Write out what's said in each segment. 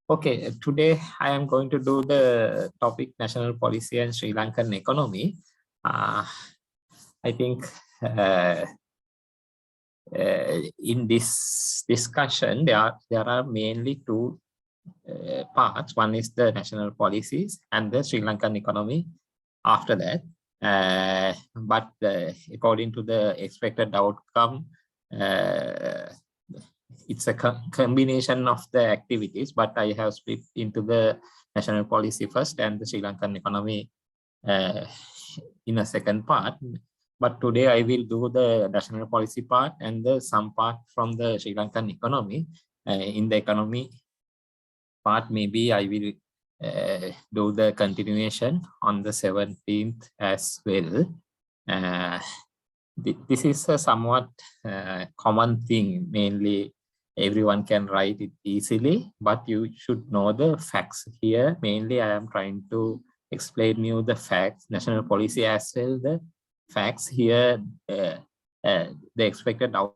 Okay, today I am going to do the topic national policy and Sri Lankan economy. I think in this discussion, there are mainly two parts. One is the national policies and the Sri Lankan economy after that. But according to the expected outcome, it's a combination of the activities, but I have split into the national policy first and the Sri Lankan economy in a second part. But today I will do the national policy part and some part from the Sri Lankan economy. In the economy part, maybe I will do the continuation on the 17th as well. This is a somewhat common thing. Mainly everyone can write it easily, but you should know the facts here. Mainly I am trying to explain you the facts, national policy as well, the facts here, the expected outcome.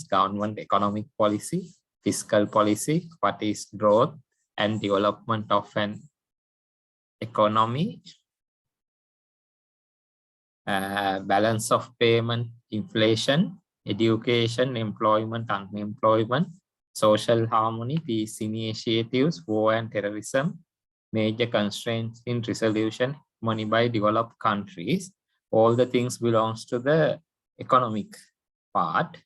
Government economic policy, fiscal policy, what is growth and development of an economy, balance of payment, inflation, education, employment, unemployment, social harmony, peace initiatives, war and terrorism, major constraints in resolution, money by developed countries. All the things belongs to the economic part.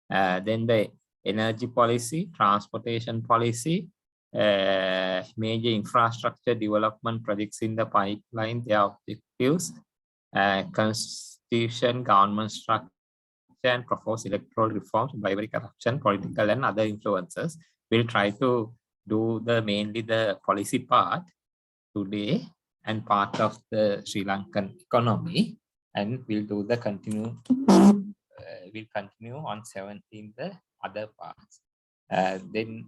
Then the energy policy, transportation policy, major infrastructure development projects in the pipeline, their objectives, constitution, government structure, and proposed electoral reforms, bribery, corruption, political and other influences. We'll try to do mainly the policy part today and part of the Sri Lankan economy, and we'll do the we'll continue on 17th the other parts. Then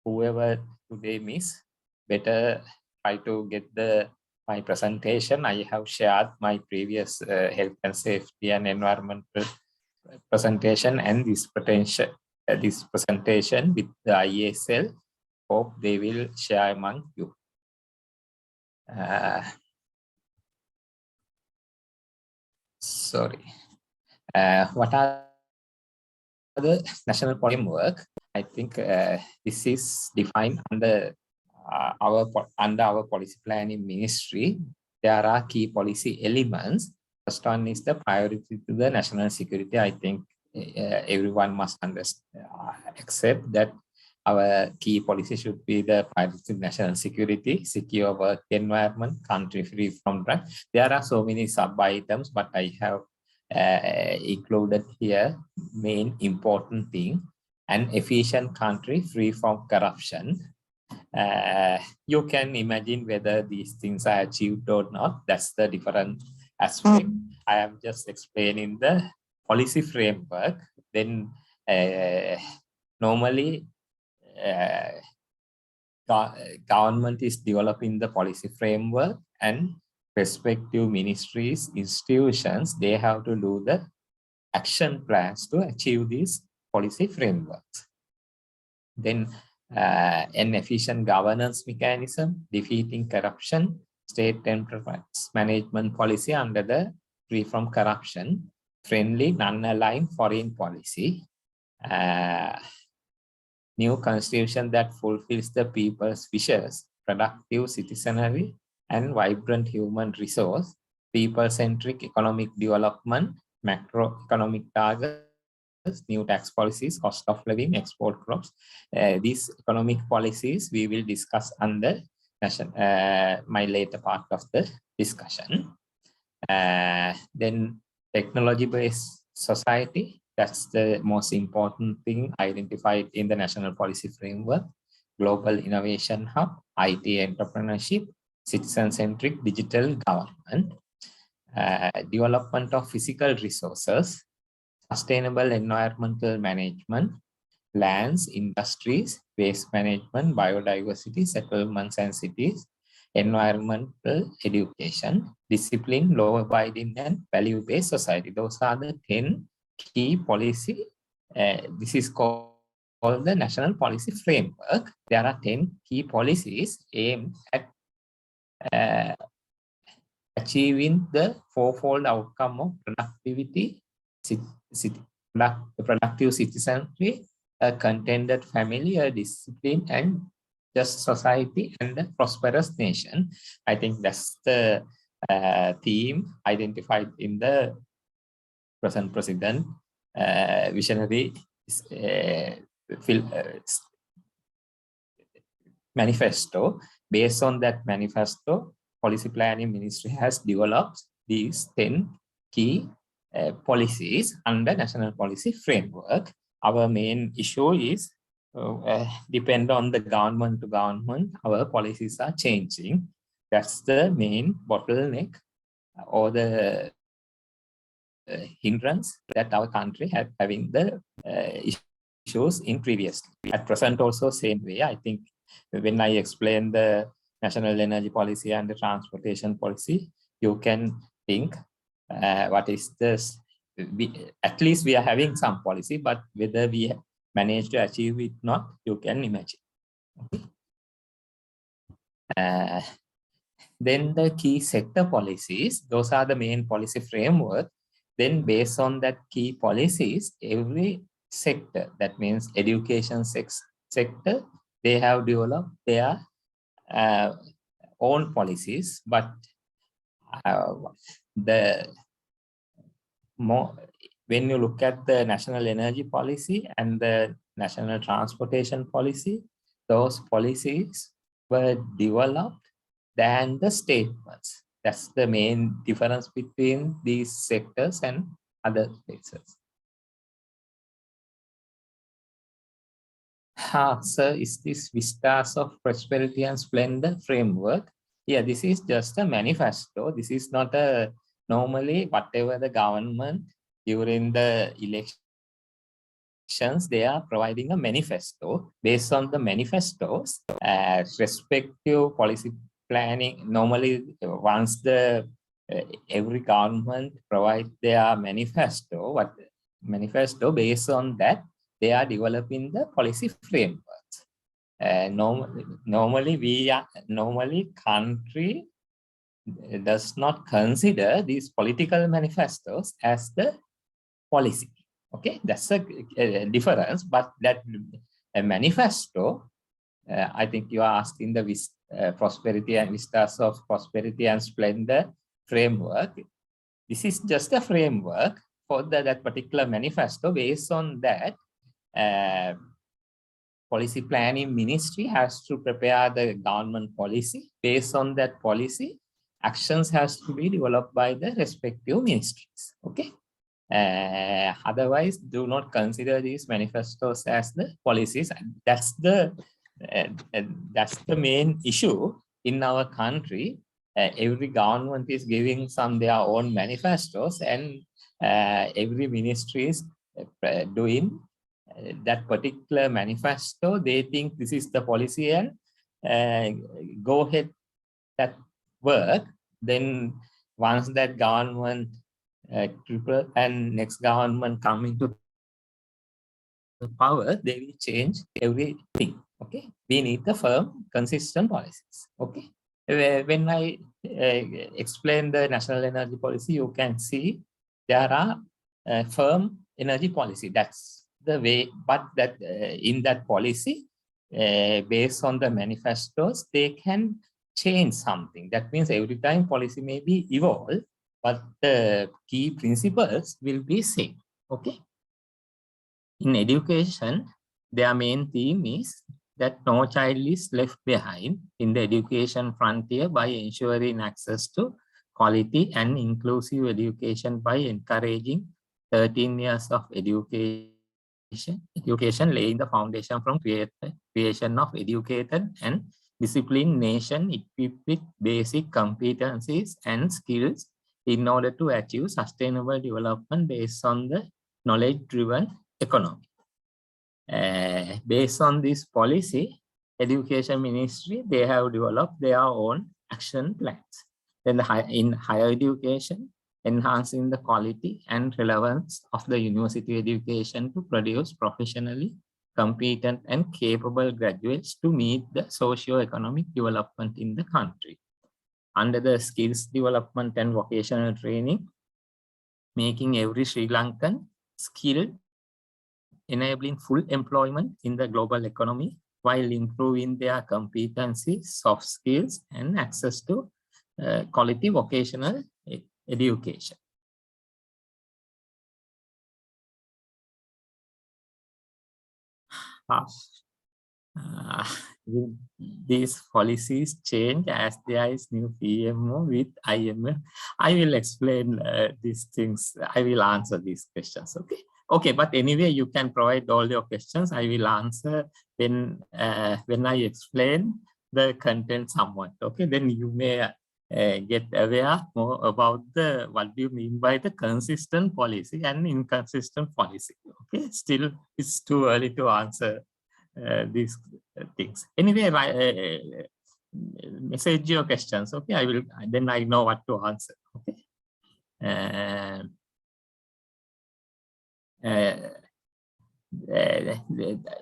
whoever today miss, better try to get my presentation. I have shared my previous health and safety and environmental presentation and this presentation with the ISL. Hope they will share among you. Sorry. What are the national framework? I think this is defined under our policy planning ministry. There are key policy elements. First one is the priority to the national security. I think everyone must accept that our key policy should be the priority to national security, secure work environment, country free from drugs. There are so many sub items, but I have included here main important thing: an efficient country free from corruption. You can imagine whether these things are achieved or not. That's the different aspect. I am just explaining the policy framework. Then normally government is developing the policy framework, and respective ministries, institutions, they have to do the action plans to achieve these policy frameworks. Then an efficient governance mechanism, defeating corruption, state enterprise management policy under the free from corruption, friendly, non-aligned foreign policy, new constitution that fulfills the people's wishes, productive citizenry, and vibrant human resource, people-centric economic development, macroeconomic targets, new tax policies, cost of living, export crops. These economic policies we will discuss under my later part of the discussion. Then technology-based society, that's the most important thing identified in the national policy framework. Global innovation hub, IT entrepreneurship, citizen-centric digital government, development of physical resources, sustainable environmental management, lands, industries, waste management, biodiversity, settlements and cities, environmental education, discipline, law-abiding, and value-based society. Those are the 10 key policy. This is called the National Policy Framework. There are 10 key policies aimed at achieving the fourfold outcome of productivity, productive citizenry, a contented family, a disciplined and just society, and a prosperous nation. I think that's the theme identified in the present president visionary manifesto. Based on that manifesto, Policy Planning Ministry has developed these 10 key policies under National Policy Framework. Our main issue is depend on the government to government, our policies are changing. That's the main bottleneck or the hindrance that our country had having the issues in previously. At present also same way. I think when I explain the national energy policy and the transportation policy, you can think what is this? At least we are having some policy, but whether we manage to achieve it or not, you can imagine. Okay. Then the key sector policies, those are the main policy framework. Then based on that key policies, every sector, that means education sector, they have developed their own policies, but when you look at the national energy policy and the national transportation policy, those policies were developed than the statements. That's the main difference between these sectors and other places. Sir, is this Vistas of Prosperity and Splendor framework? Yeah, this is just a manifesto. This is not a normally whatever the government during the elections, they are providing a manifesto. Based on the manifestos, respective policy planning, normally once the every government provide their manifesto, based on that, they are developing the policy frameworks. Normally country does not consider these political manifestos as the policy. Okay, that's a difference. But that manifesto, I think you are asking the prosperity and Vistas of Prosperity and Splendor framework. This is just a framework for that particular manifesto. Based on that, Policy Planning Ministry has to prepare the government policy. Based on that policy, actions has to be developed by the respective ministries. Okay. Otherwise, do not consider these manifestos as the policies. That's the main issue in our country. Every government is giving their own manifestos, and every ministry is doing that particular manifesto. They think this is the policy and go ahead that work. Then once that government triple and next government come into the power, they will change everything. Okay, we need the firm, consistent policies. Okay, when I explain the national energy policy, you can see there are firm energy policy. That's the way, but that in that policy, based on the manifestos, they can change something. That means every time policy may be evolved, but the key principles will be same. Okay. In education, their main theme is that no child is left behind in the education frontier by ensuring access to quality and inclusive education by encouraging 13 years of education laying the foundation from creation of educated and disciplined nation equipped with basic competencies and skills in order to achieve sustainable development based on the knowledge-driven economy. Based on this policy, Education Ministry, they have developed their own action plans. Then in higher education, enhancing the quality and relevance of the university education to produce professionally competent and capable graduates to meet the socio-economic development in the country. Under the skills development and vocational training, making every Sri Lankan skilled, enabling full employment in the global economy while improving their competencies, soft skills, and access to quality vocational education. Will these policies change as there is new PMO with IMF? I will explain these things. I will answer these questions. Okay, but anyway, you can provide all your questions. I will answer when I explain the content somewhat. Okay, then you may get aware more about what do you mean by the consistent policy and inconsistent policy. Okay, still it's too early to answer these things. Anyway, message your questions. Okay, I will. Then I know what to answer. Okay.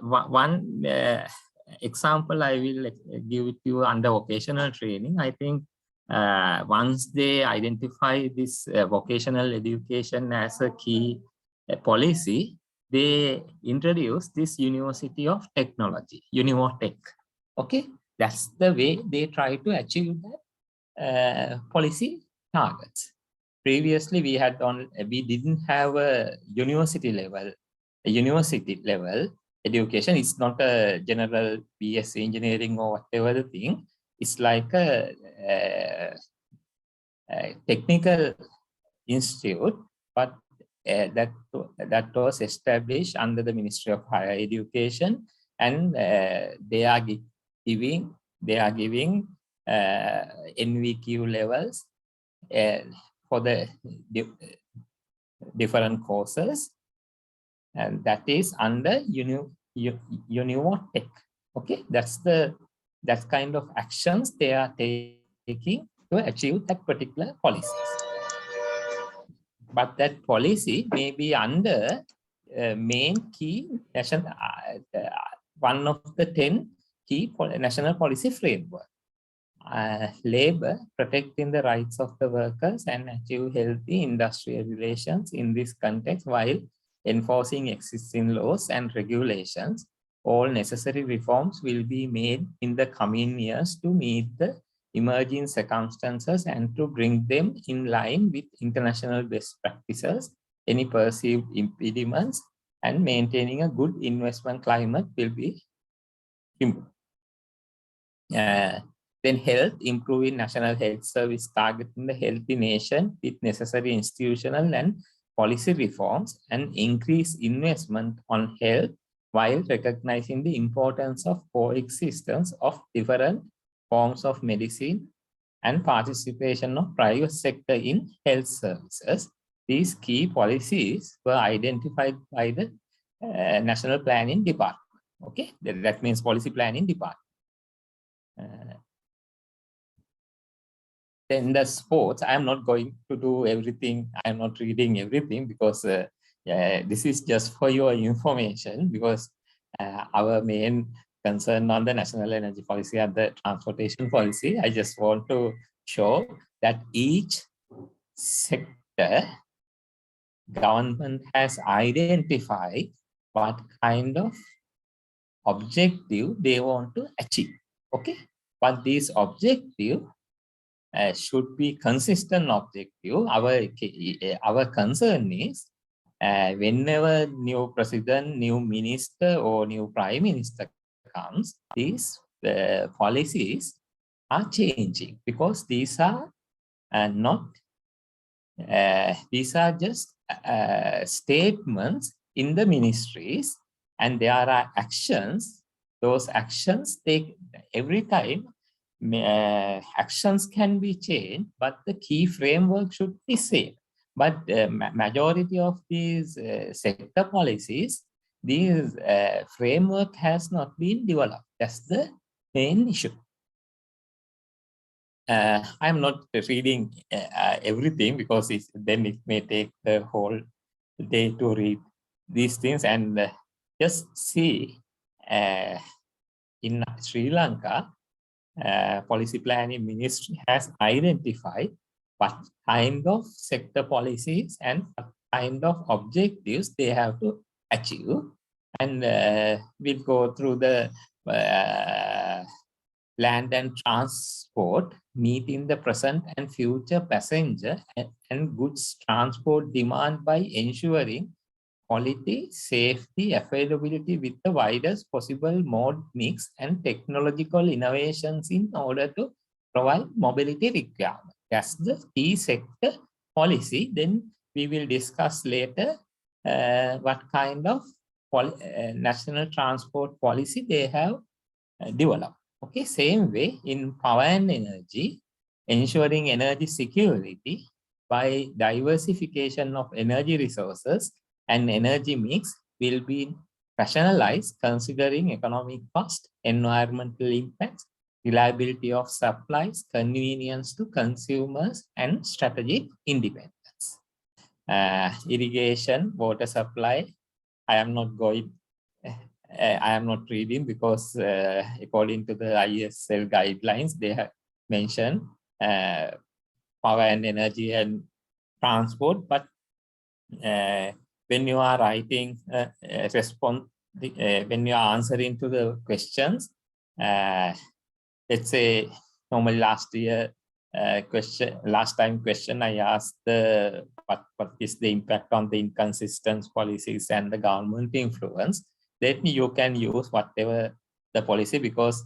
One example I will give it to you under vocational training. I think once they identify this vocational education as a key policy, they introduce this University of Technology, Univotech. Okay, that's the way they try to achieve that policy targets. Previously, we didn't have a university level education. It's not a general BS engineering or whatever the thing. It's like a technical institute, but that was established under the Ministry of Higher Education, and they are giving NVQ levels for the different courses, and that is under Univotech. Okay, that's kind of actions they are taking to achieve that particular policies. But that policy may be under main key national, one of the 10 key national policy framework. Labor, protecting the rights of the workers and achieve healthy industrial relations in this context while enforcing existing laws and regulations. All necessary reforms will be made in the coming years to meet the emerging circumstances and to bring them in line with international best practices. Any perceived impediments and maintaining a good investment climate will be removed. Then health, improving national health service, targeting the healthy nation with necessary institutional and policy reforms, and increase investment on health while recognizing the importance of coexistence of different forms of medicine and participation of private sector in health services. These key policies were identified by the National Planning Department. Okay, that means Policy Planning Department. Then the sports, I'm not going to do everything. I'm not reading everything because this is just for your information, because our main concern on the national energy policy and the transportation policy, I just want to show that each sector government has identified what kind of objective they want to achieve. Okay, but these objectives should be consistent objective. Our concern is whenever new president, new minister, or new prime minister comes, these policies are changing, because these are not these are just statements in the ministries, and there are actions. Those actions take every time. Actions can be changed, but the key framework should be same. But majority of these sector policies, these framework has not been developed. That's the main issue. I'm not reading everything because then it may take the whole day to read these things, and just see in Sri Lanka, policy planning ministry has identified what kind of sector policies and what kind of objectives they have to achieve. And we'll go through the land and transport, meeting the present and future passenger and goods transport demand by ensuring quality, safety, availability with the widest possible mode mix and technological innovations in order to provide mobility requirements. That's the key sector policy. Then we will discuss later what kind of national transport policy they have developed. Okay, same way in power and energy, ensuring energy security by diversification of energy resources and energy mix will be rationalized considering economic cost, environmental impacts, reliability of supplies, convenience to consumers, and strategic independence. Irrigation, water supply, I am not going. I am not reading because according to the ISL guidelines, they have mentioned power and energy and transport. But when you are writing when you are answering to the questions, let's say normally last time question I asked what is the impact on the inconsistent policies and the government influence. Then you can use whatever the policy, because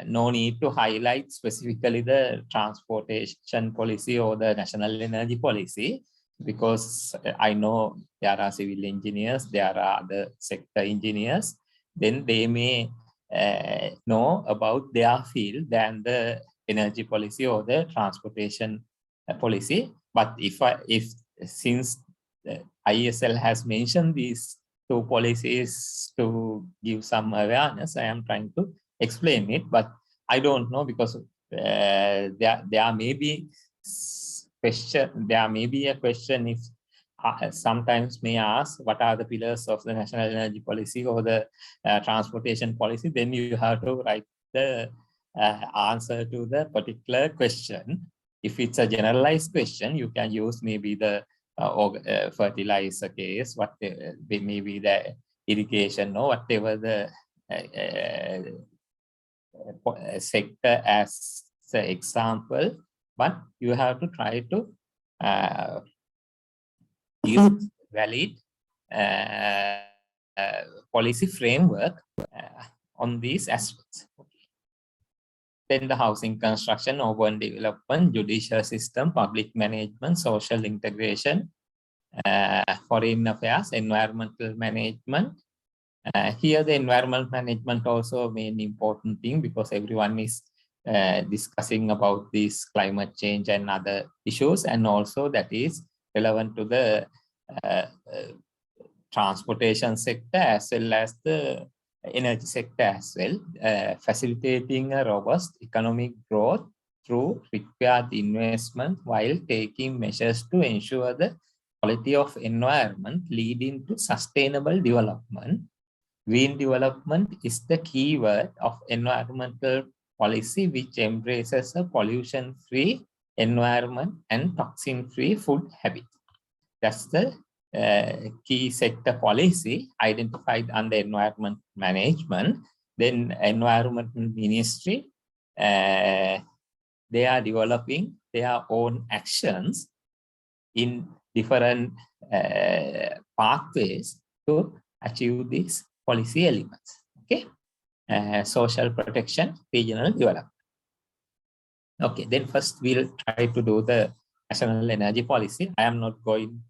no need to highlight specifically the transportation policy or the national energy policy, because I know there are civil engineers, there are other sector engineers, then they may know about their field than the energy policy or the transportation policy. But since ISL has mentioned these two policies to give some awareness, I am trying to explain it, but I don't know, because there may be a question if sometimes may ask what are the pillars of the national energy policy or the transportation policy. Then you have to write the answer to the particular question. If it's a generalized question, you can use maybe the fertilizer case, what maybe the irrigation or whatever the sector as the example, but you have to try to use valid policy framework on these aspects. Then the housing construction, urban development, judicial system, public management, social integration, foreign affairs, environmental management. Here the environmental management also a main important thing, because everyone is discussing about this climate change and other issues, and also that is relevant to the transportation sector as well as the energy sector as well, facilitating a robust economic growth through required investment while taking measures to ensure the quality of environment leading to sustainable development. Green development is the key word of environmental policy, which embraces a pollution-free environment and toxin-free food habit. That's the key sector policy identified under environment management. Then environmental ministry, they are developing their own actions in different pathways to achieve these policy elements. Okay, social protection, regional development. Okay, then first we'll try to do the national energy policy. I am not going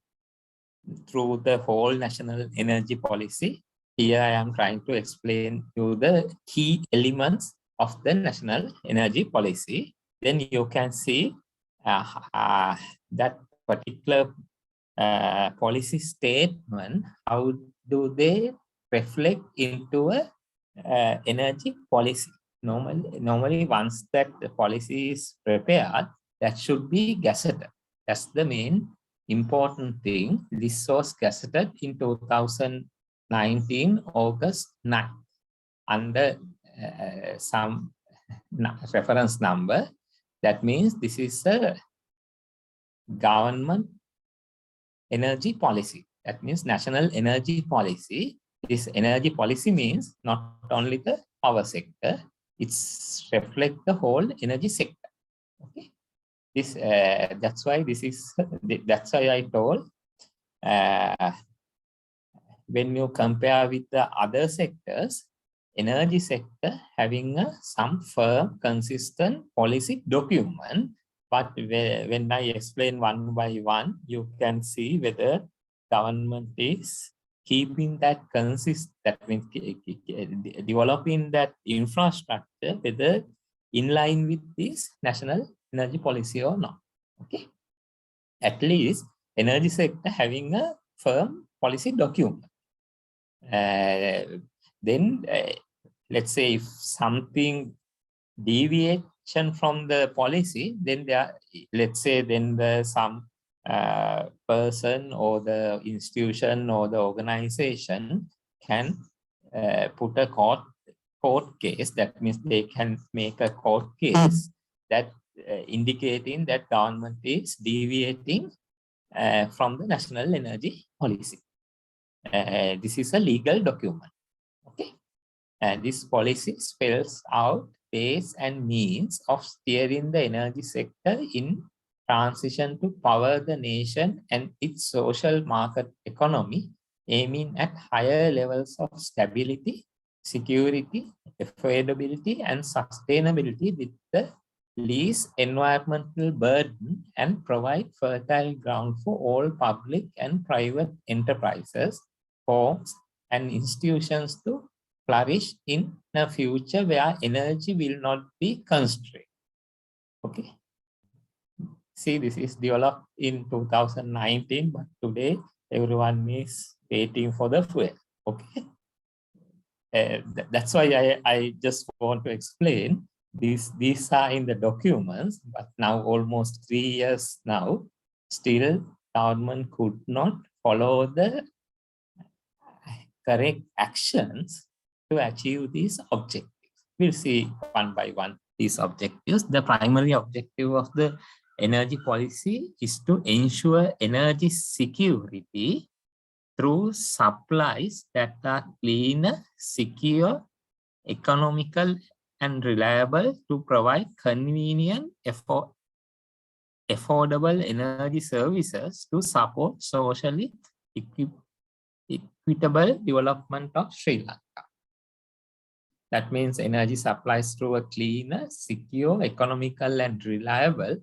through the whole national energy policy. Here I am trying to explain you the key elements of the national energy policy. Then you can see that particular policy statement, how do they reflect into a energy policy. normally once that the policy is prepared, that should be gazetted. That's the main important thing. This was gazetted in 2019 August 9 under some reference number. That means this is a government energy policy. That means national energy policy. This energy policy means not only the power sector, it's reflect the whole energy sector. Okay, this that's why this is that's why I told when you compare with the other sectors, energy sector having some firm, consistent policy document. But when I explain one by one, you can see whether government is keeping that consistent, that means developing that infrastructure, whether in line with this national energy policy or not. Okay, at least energy sector having a firm policy document. Then let's say if something deviation from the policy, then there, let's say then some person or the institution or the organization can put a court case. That means they can make a court case that indicating that government is deviating from the national energy policy. This is a legal document. Okay, and this policy spells out ways and means of steering the energy sector in transition to power the nation and its social market economy, aiming at higher levels of stability, security, affordability, and sustainability with the least environmental burden, and provide fertile ground for all public and private enterprises, firms, and institutions to flourish in a future where energy will not be constrained. Okay. See, this is developed in 2019, but today everyone is waiting for the fuel. Okay. That's why I just want to explain these are in the documents, but now almost 3 years now, still government could not follow the correct actions to achieve these objectives. We'll see one by one these objectives. The primary objective of the energy policy is to ensure energy security through supplies that are cleaner, secure, economical, and reliable, to provide convenient, affordable energy services to support socially equitable development of Sri Lanka. That means energy supplies through a cleaner, secure, economical, and reliable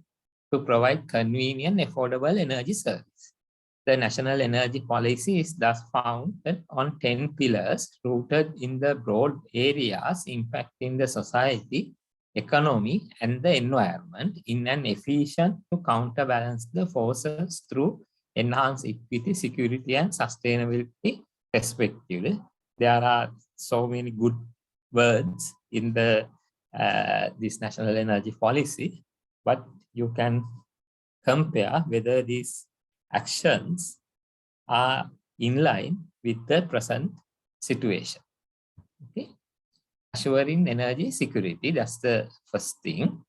to provide convenient, affordable energy service. The national energy policy is thus founded on 10 pillars rooted in the broad areas impacting the society, economy, and the environment in an efficient to counterbalance the forces through enhanced equity, security, and sustainability respectively. There are so many good words in the this national energy policy, but you can compare whether these actions are in line with the present situation. Okay, assuring energy security, that's the first thing.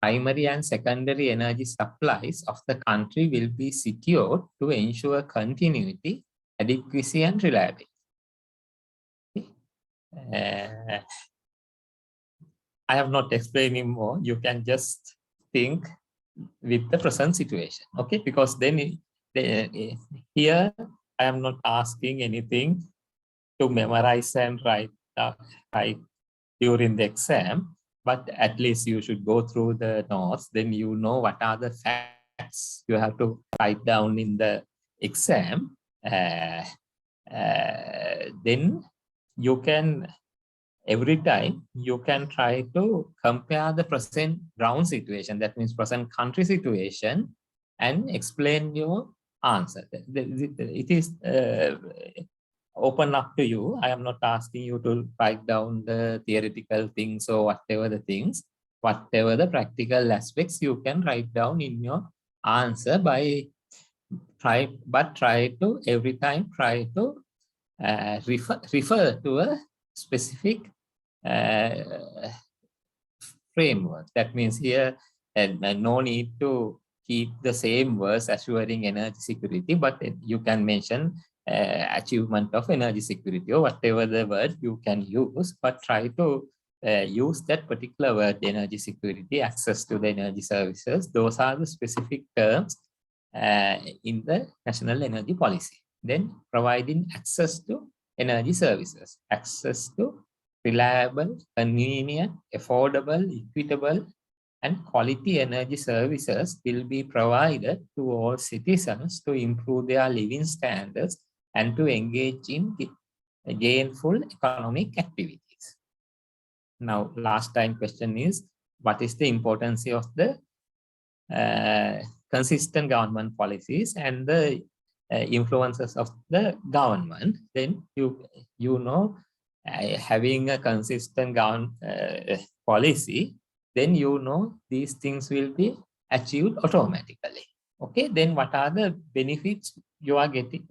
Primary and secondary energy supplies of the country will be secured to ensure continuity, adequacy, and reliability. Okay. I have not explained more. You can just think with the present situation. Okay, because then here I am not asking anything to memorize and write during the exam, but at least you should go through the notes. Then you know what are the facts you have to write down in the exam. Then you can, every time you can try to compare the present ground situation, that means present country situation, and explain your answer. It is open up to you. I am not asking you to write down the theoretical things or whatever the things, whatever the practical aspects you can write down in your answer by try to every time try to refer to a specific framework. That means here, no need to keep the same words assuring energy security, but you can mention achievement of energy security or whatever the word you can use, but try to use that particular word, energy security, access to the energy services. Those are the specific terms in the national energy policy. Then providing access to energy services, access to reliable, convenient, affordable, equitable, and quality energy services will be provided to all citizens to improve their living standards and to engage in gainful economic activities. Now, last time question is, what is the importance of the consistent government policies and the influences of the government? Then you know, having a consistent policy, then you know these things will be achieved automatically. Okay, then what are the benefits you are getting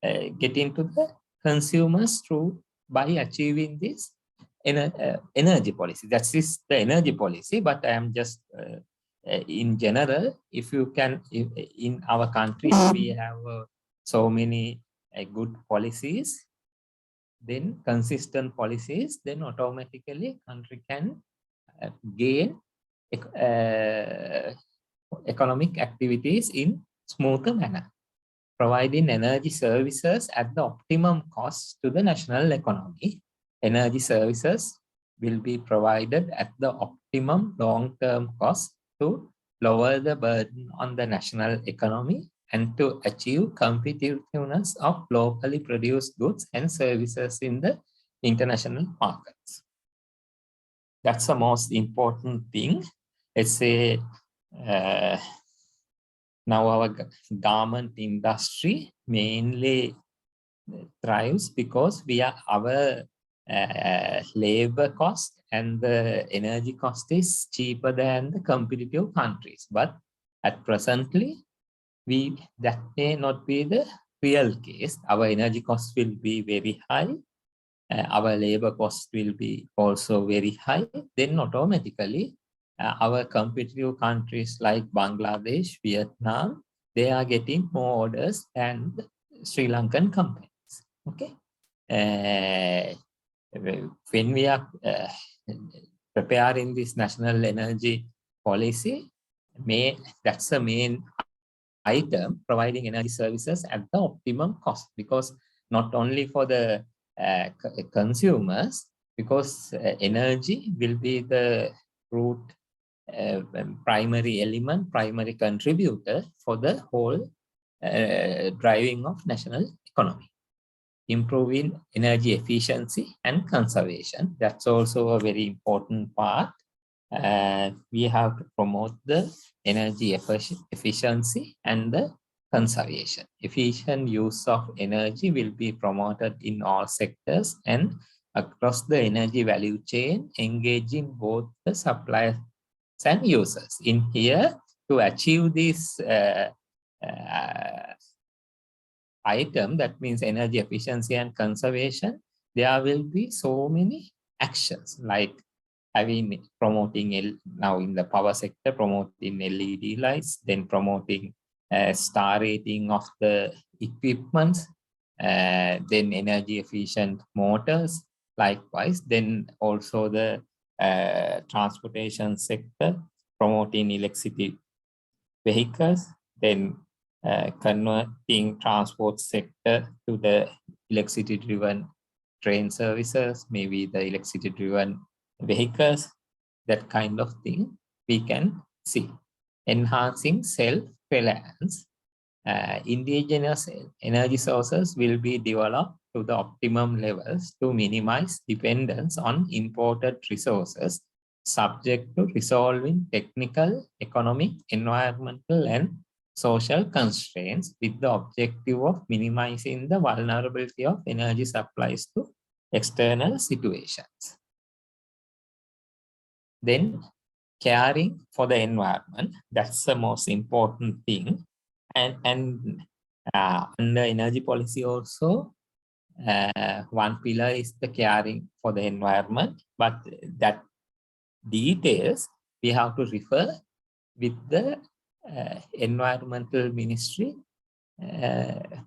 to the consumers through by achieving this energy policy? That is the energy policy, but I am just in general, if you can, in our country, we have so many good policies, then consistent policies, then automatically country can gain economic activities in smoother manner, providing energy services at the optimum cost to the national economy. Energy services will be provided at the optimum long-term cost to lower the burden on the national economy and to achieve competitiveness of locally produced goods and services in the international markets. That's the most important thing. Let's say now our garment industry mainly thrives because our labor cost and the energy cost is cheaper than the competitive countries. But at presently, that may not be the real case. Our energy cost will be very high. Our labor cost will be also very high. Then automatically, our competitive countries like Bangladesh, Vietnam, they are getting more orders than the Sri Lankan companies. Okay. When we are preparing this national energy policy, that's the main item, providing energy services at the optimum cost, because not only for the consumers, because energy will be the root primary element, primary contributor for the whole driving of national economy. Improving energy efficiency and conservation, that's also a very important part. We have to promote the energy efficiency and the conservation. Efficient use of energy will be promoted in all sectors and across the energy value chain, engaging both the suppliers and users. In here, to achieve this item, that means energy efficiency and conservation, there will be so many actions, like promoting now in the power sector, promoting LED lights, then promoting star rating of the equipment, then energy efficient motors, likewise. Then also the transportation sector, promoting electricity vehicles, then converting transport sector to the electricity driven train services, maybe the electricity driven vehicles, that kind of thing we can see. Enhancing self-reliance, indigenous energy sources will be developed to the optimum levels to minimize dependence on imported resources, subject to resolving technical, economic, environmental, and social constraints with the objective of minimizing the vulnerability of energy supplies to external situations. Then caring for the environment, that's the most important thing. And under energy policy also, one pillar is the caring for the environment, but that details we have to refer with the environmental ministry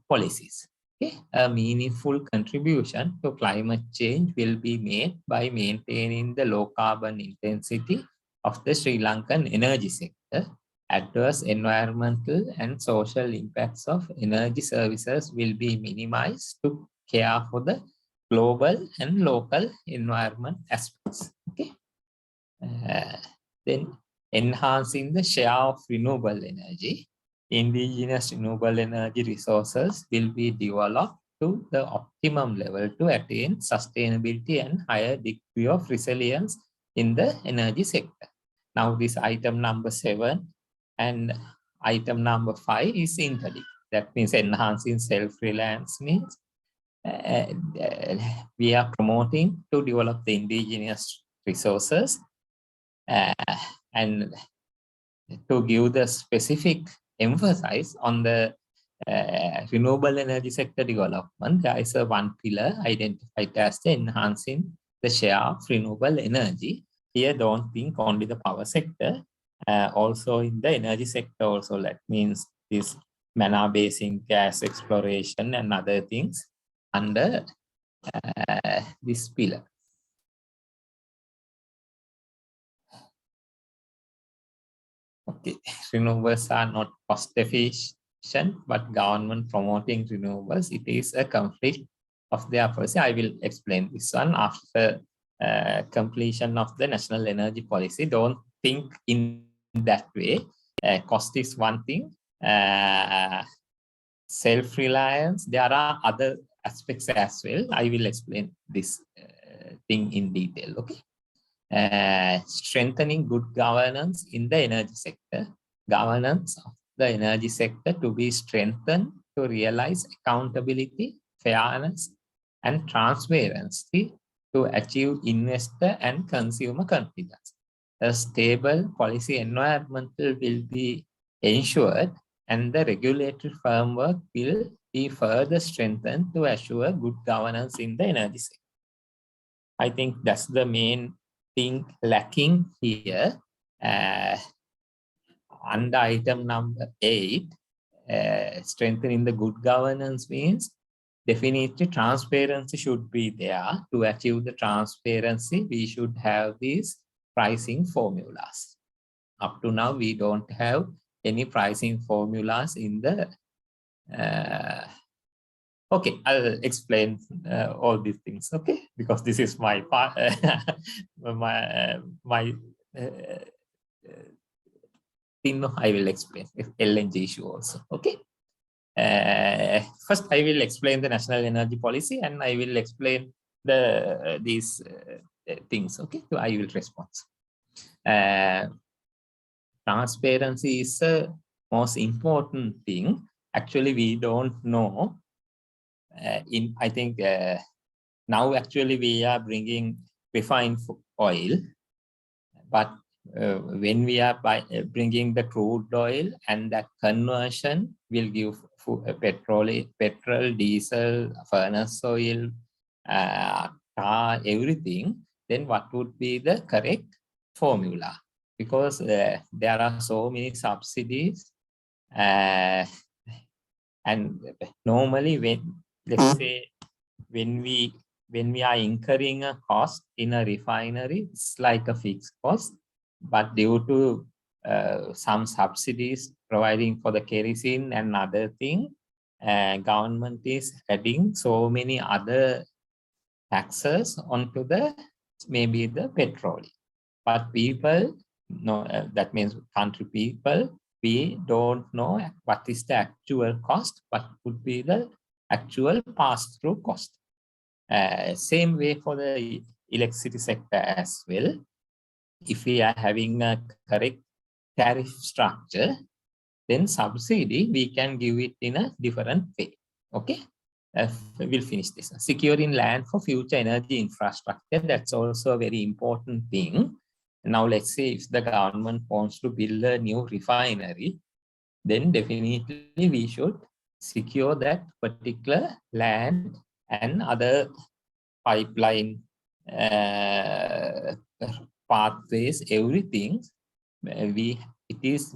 policies. Okay? A meaningful contribution to climate change will be made by maintaining the low carbon intensity of the Sri Lankan energy sector. Adverse environmental and social impacts of energy services will be minimized to care for the global and local environment aspects. Okay. Then enhancing the share of renewable energy. Indigenous renewable energy resources will be developed to the optimum level to attain sustainability and higher degree of resilience in the energy sector. Now this item number 7 and item number 5 is interlinked. That means enhancing self-reliance means we are promoting to develop the indigenous resources and to give the specific emphasis on the renewable energy sector development, there is a one pillar identified as the enhancing the share of renewable energy. Here, don't think only the power sector, also in the energy sector also. That means this mana basin gas exploration and other things under this pillar. Okay, renewables are not cost efficient, but government promoting renewables, it is a conflict of their policy. I will explain this one after completion of the national energy policy. Don't think in that way. Cost is one thing. Self-reliance, there are other aspects as well. I will explain this thing in detail. Okay. Strengthening good governance in the energy sector. Governance of the energy sector to be strengthened to realize accountability, fairness, and transparency to achieve investor and consumer confidence. A stable policy environment will be ensured and the regulatory framework will be further strengthened to assure good governance in the energy sector. I think that's the main thing lacking here. Under item number 8, strengthening the good governance means definitely transparency should be there. To achieve the transparency, we should have these pricing formulas. Up to now, we don't have any pricing formulas in the okay, I'll explain all these things, okay? Because this is my part, my thing. I will explain Lng issue also, okay? First, I will explain the national energy policy, and I will explain these things, okay? So I will respond. Transparency is the most important thing. Actually, we don't know. I think now actually we are bringing refined oil, but when we are bringing the crude oil and that conversion will give petrol, diesel, furnace oil, tar, everything, then what would be the correct formula? Because there are so many subsidies and normally when, let's say, when we are incurring a cost in a refinery, it's like a fixed cost, but due to some subsidies providing for the kerosene and other thing, government is adding so many other taxes onto the maybe the petrol. But people know, that means country people, we don't know what is the actual cost, what would be the actual pass-through cost. Same way for the electricity sector as well. If we are having a correct tariff structure, Then subsidy, we can give it in a different way. Okay, we'll finish this. Securing land for future energy infrastructure, that's also a very important thing. Now, let's say if the government wants to build a new refinery, then definitely we should secure that particular land and other pipeline pathways, everything. It is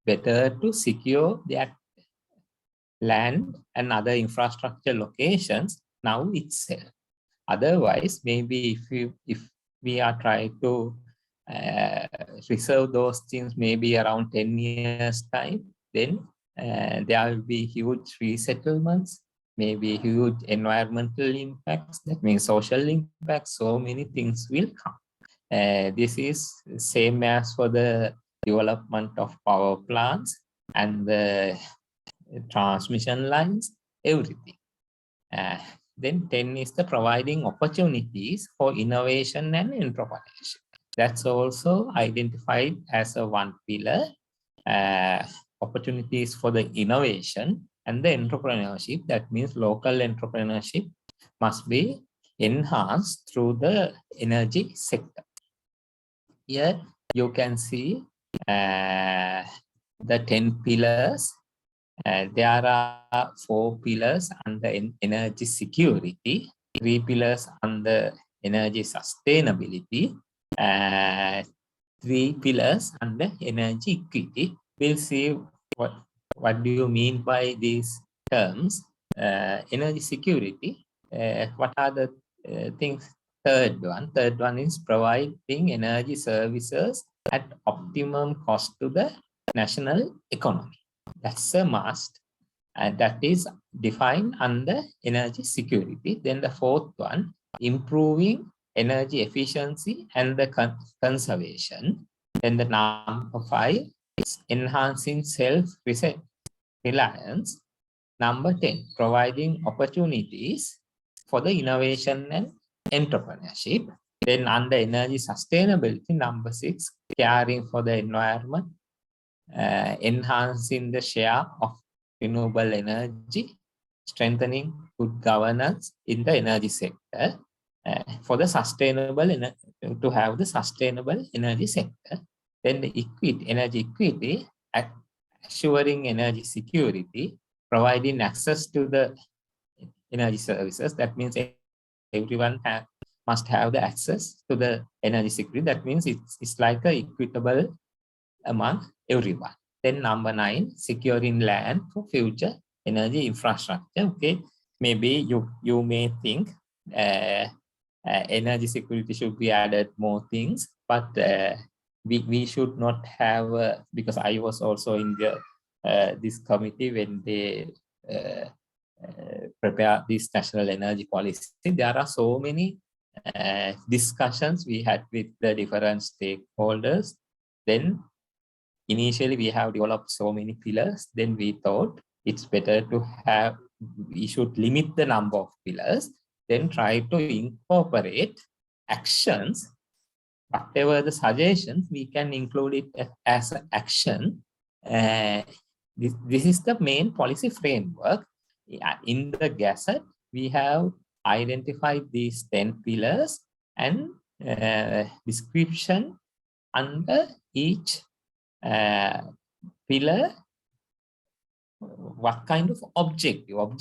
better to secure that land and other infrastructure locations now itself. Otherwise, maybe if we are trying to reserve those things maybe around 10 years time, then there will be huge resettlements, maybe huge environmental impacts, that means social impacts, so many things will come. This is same as for the development of power plants and the transmission lines, everything. Then 10 is the providing opportunities for innovation and entrepreneurship. That's also identified as a one pillar, opportunities for the innovation and the entrepreneurship. That means local entrepreneurship must be enhanced through the energy sector. Here you can see the 10 pillars. There are 4 pillars under energy security, 3 pillars under energy sustainability, 3 pillars under energy equity. We'll see what do you mean by these terms. Energy security, what are the things? Third one is providing energy services at optimum cost to the national economy. That's a must, and that is defined under energy security. Then the fourth one, improving energy efficiency and the conservation. Then the number 5 is enhancing self-reliance. Number 10, providing opportunities for the innovation and entrepreneurship. Then under energy sustainability, number 6, caring for the environment, enhancing the share of renewable energy, strengthening good governance in the energy sector, for the sustainable to have the sustainable energy sector. Then the energy equity, assuring energy security, providing access to the energy services. That means everyone must have the access to the energy security. That means it's like a equitable among everyone. Then number 9, securing land for future energy infrastructure. Okay, maybe you may think energy security should be added more things, but we should not have because I was also in the this committee when they prepare this national energy policy. There are so many discussions we had with the different stakeholders. Then initially we have developed so many pillars. Then we thought it's better to have, we should limit the number of pillars, then try to incorporate actions. Whatever the suggestions, we can include it as an action. This is the main policy framework. In the Gazette, we have identified these 10 pillars and description under each pillar, what kind of objective of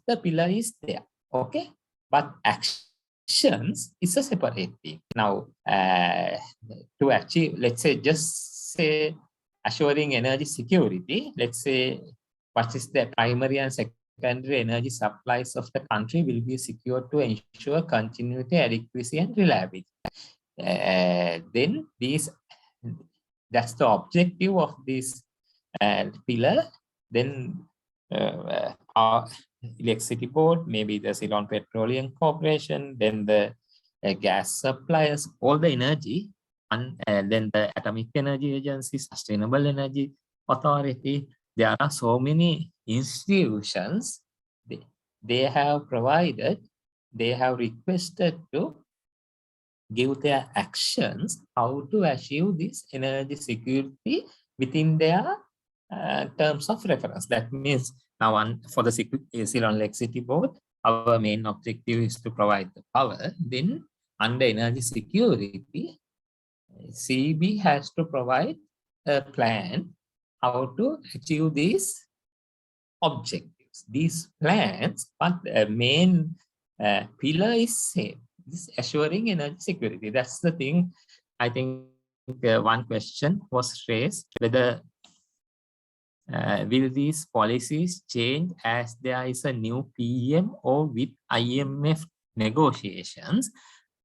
the pillar is there. Okay, but actions is a separate thing. Now, to achieve, let's say, just say assuring energy security, let's say, what is the primary and secondary energy supplies of the country will be secured to ensure continuity, adequacy, and reliability. Then that's the objective of this pillar. Then our electricity board, maybe the Ceylon Petroleum Corporation, then the gas suppliers, all the energy, and then the Atomic Energy Agency, Sustainable Energy Authority. There are so many institutions. They have provided, they have requested to give their actions how to achieve this energy security within their terms of reference. That means now for the Ceylon Electricity Board, our main objective is to provide the power. Then under energy security, CB has to provide a plan how to achieve these objectives, these plans, but the main pillar is same. This assuring energy security. That's the thing. I think one question was raised whether will these policies change as there is a new PM or with IMF negotiations.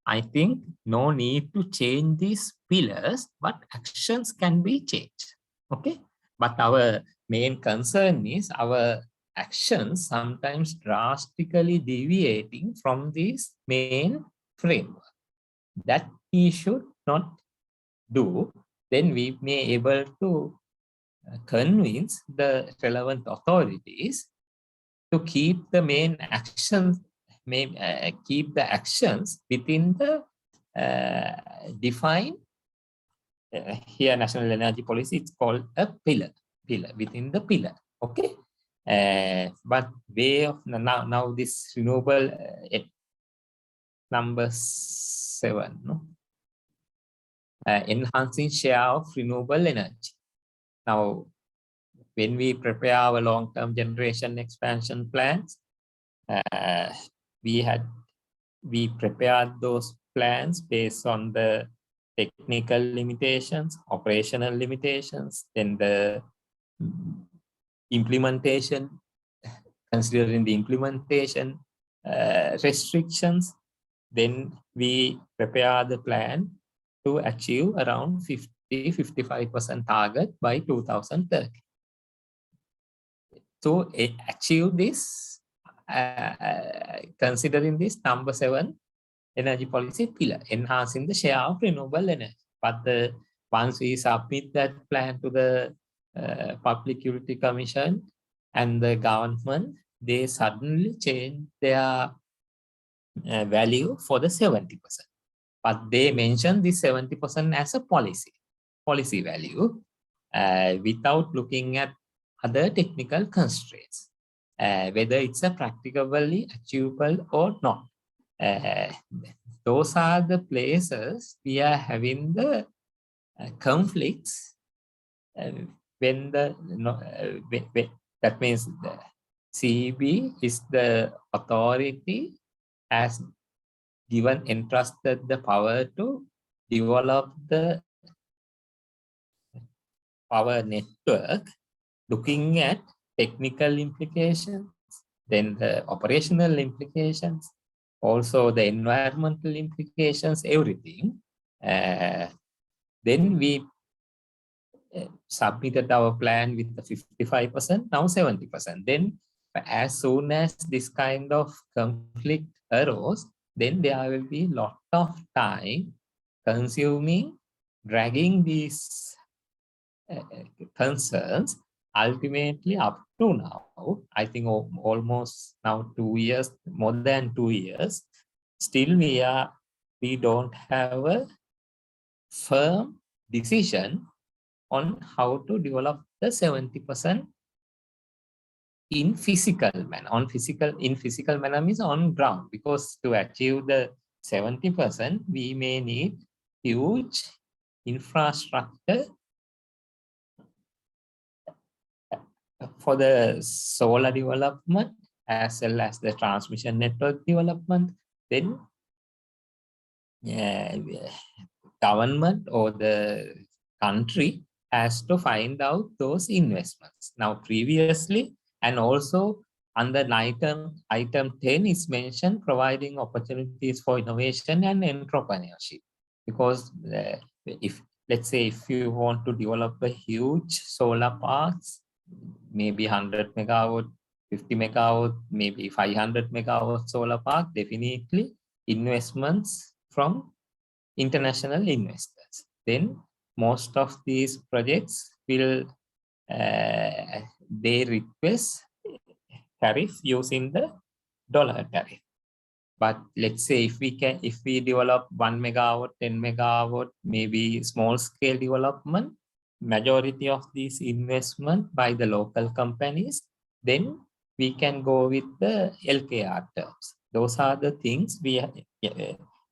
I think no need to change these pillars, but actions can be changed. Okay, but our main concern is our actions sometimes drastically deviating from this main framework. That we should not do. Then we may able to convince the relevant authorities to keep the main actions, keep the actions within the defined here national energy policy. It's called a pillar within the pillar. Okay, but way of now this renewable number 7, no? Enhancing share of renewable energy. Now, when we prepare our long-term generation expansion plans, we prepared those plans based on the technical limitations, operational limitations, then the implementation, considering the implementation restrictions. Then we prepare the plan to achieve around 50-55% target by 2030. To achieve this, considering this number 7 energy policy pillar, enhancing the share of renewable energy. But once we submit that plan to the Public Utility Commission and the government, they suddenly change their value for the 70%. But they mention this 70% as a policy value without looking at other technical constraints, whether it's a practicably achievable or not. Those are the places we are having the conflicts when the that means the CEB is the authority has entrusted the power to develop the power network, looking at technical implications, then the operational implications, also the environmental implications, everything. Then we submitted our plan with the 55%, now 70%. Then as soon as this kind of conflict arose, then there will be a lot of time consuming, dragging these concerns. Ultimately, up to now, I think almost now 2 years, more than 2 years, still we don't have a firm decision on how to develop the 70% in physical manner. In physical manner means on ground, because to achieve the 70%, we may need huge infrastructure for the solar development as well as the transmission network development. Then government or the country has to find out those investments. Now previously, and also under item 10 is mentioned providing opportunities for innovation and entrepreneurship. Because if let's say if you want to develop a huge solar parks, maybe 100 megawatt, 50 megawatt, maybe 500 megawatt solar park, definitely investments from international investors. Then most of these projects will they request tariff using the dollar tariff. But let's say if we develop 1 megawatt, 10 megawatt, maybe small scale development, majority of these investment by the local companies, then we can go with the LKR terms. Those are the things we have.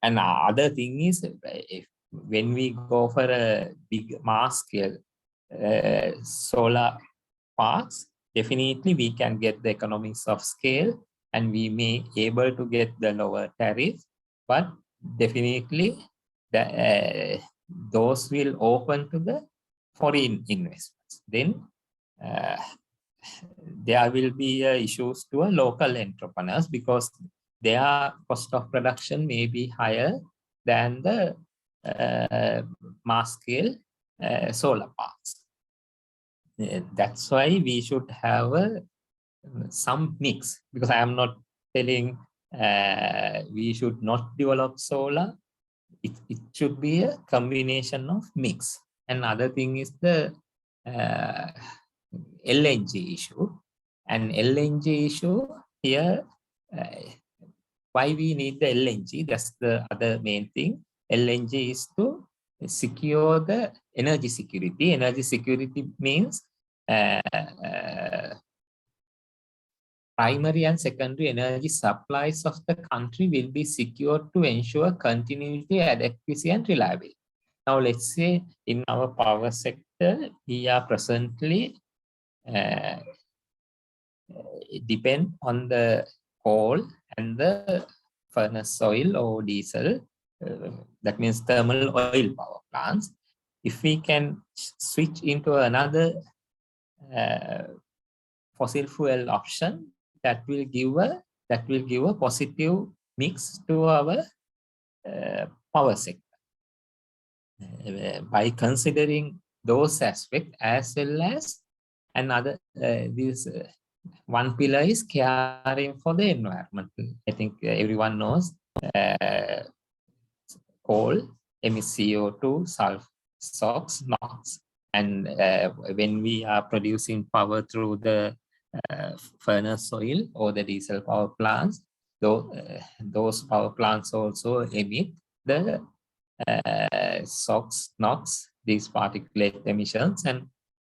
And other thing is, if when we go for a big mass scale solar parks, definitely we can get the economics of scale and we may able to get the lower tariff, but definitely those will open to the foreign investments. Then there will be issues to a local entrepreneurs because their cost of production may be higher than the mass scale solar parks. That's why we should have some mix, because I am not telling we should not develop solar. It should be a combination of mix. Another thing is the LNG issue. And LNG issue here, why we need the LNG, that's the other main thing. LNG is to secure the energy security. Energy security means primary and secondary energy supplies of the country will be secured to ensure continuity, adequacy, and reliability. Now, let's say in our power sector, we are presently depend on the coal and the furnace oil or diesel. That means thermal oil power plants. If we can switch into another fossil fuel option, that will give a positive mix to our power sector. By considering those aspects as well as another, this one pillar is caring for the environment. I think everyone knows coal emits CO2, sulfur, SOx, NOx, and when we are producing power through the furnace oil or the diesel power plants, those power plants also emit the SOx, NOx, these particulate emissions, and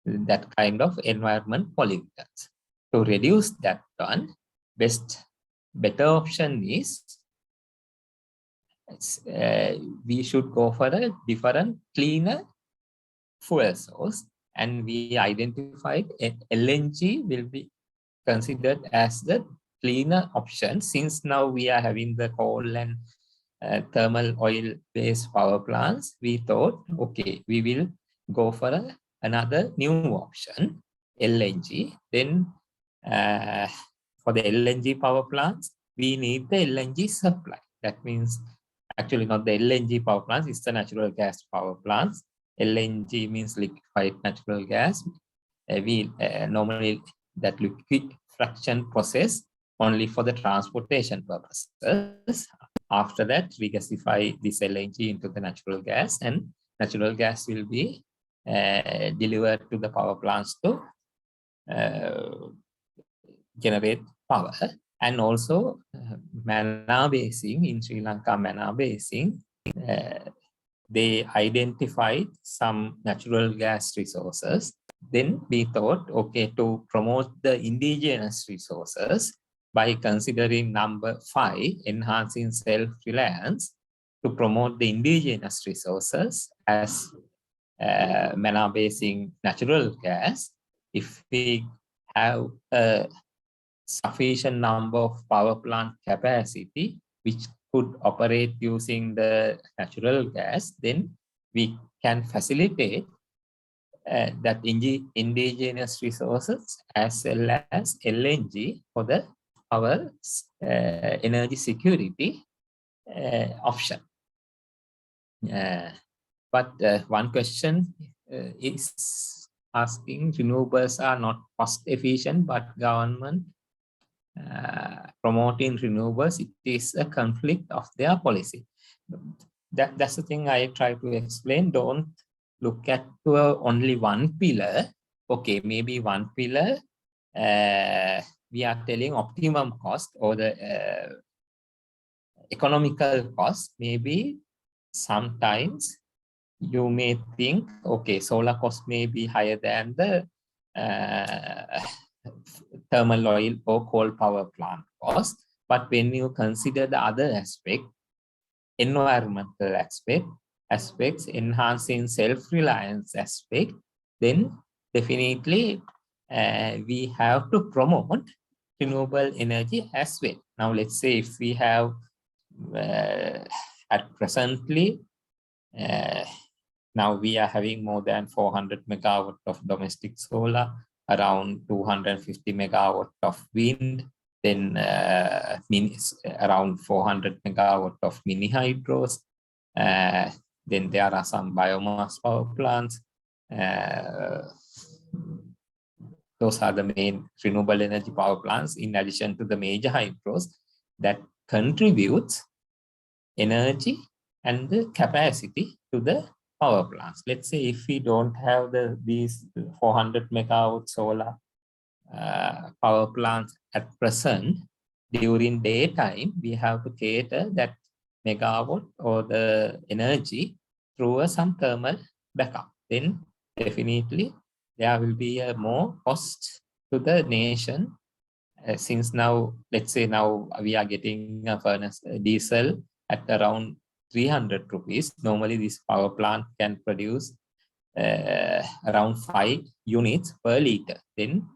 that kind of environment pollutants. To reduce that one, better option is we should go for a different cleaner fuel source, and we identified LNG will be considered as the cleaner option. Since now we are having the coal and thermal oil based power plants, we thought, okay, we will go for another new option, LNG. Then for the LNG power plants, we need the LNG supply. That means actually not the LNG power plants, it's the natural gas power plants. LNG means liquefied natural gas. We normally that liquid fraction process only for the transportation purposes. After that, regasified this LNG into the natural gas, and natural gas will be delivered to the power plants to generate power. And also Mana Basin, in Sri Lanka, Mana Basin, they identified some natural gas resources. Then we thought, okay, to promote the indigenous resources by considering number 5, enhancing self-reliance, to promote the indigenous resources as Mana Basin natural gas. If we have a sufficient number of power plant capacity which could operate using the natural gas, then we can facilitate that indigenous resources as well as LNG for our energy security option. But one question is asking, renewables are not cost efficient, but government promoting renewables, it is a conflict of their policy. That's the thing I try to explain. Don't look at only one pillar. Okay, maybe one pillar we are telling optimum cost or the economical cost. Maybe sometimes you may think, okay, solar cost may be higher than the thermal oil or coal power plant cost. But when you consider the other aspect, environmental aspects, enhancing self-reliance aspect, then definitely we have to promote renewable energy as well. Now, let's say if we have at presently, now we are having more than 400 megawatt of domestic solar, around 250 megawatt of wind, then around 400 megawatt of mini hydros. Then there are some biomass power plants. Those are the main renewable energy power plants, in addition to the major hydros that contributes energy and the capacity to the power plants. Let's say if we don't have these 400 megawatt solar power plants at present, during daytime, we have to cater that megawatt or the energy through some thermal backup. Then definitely there will be a more cost to the nation, since now, let's say now we are getting a furnace diesel at around 300 rupees. Normally this power plant can produce around 5 units per liter. Then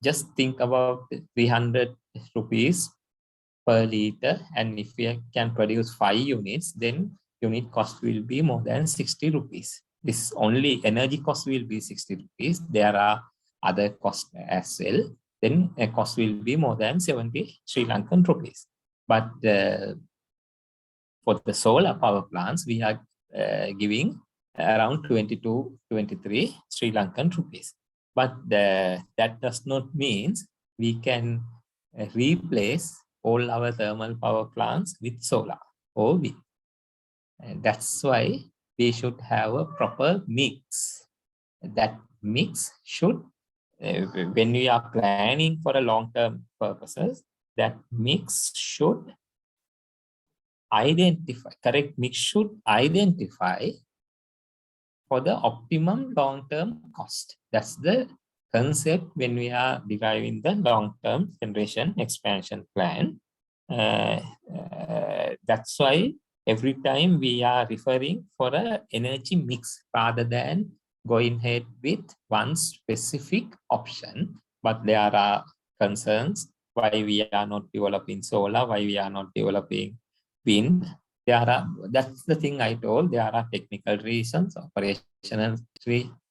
just think about 300 rupees per liter, and if we can produce 5 units, then unit cost will be more than 60 rupees. This only energy cost will be 60 rupees. There are other costs as well. Then a cost will be more than 70 Sri Lankan rupees. But for the solar power plants, we are giving around 22, 23 Sri Lankan rupees. But that does not mean we can replace all our thermal power plants with solar or wind. And that's why we should have a proper mix. That mix should, when we are planning for a long-term purposes, that mix should identify, correct mix should identify for the optimum long-term cost. That's the concept when we are deriving the long-term generation expansion plan. That's why every time we are referring for an energy mix rather than going ahead with one specific option. But there are concerns why we are not developing solar, why we are not developing wind. That's the thing I told. There are technical reasons, operational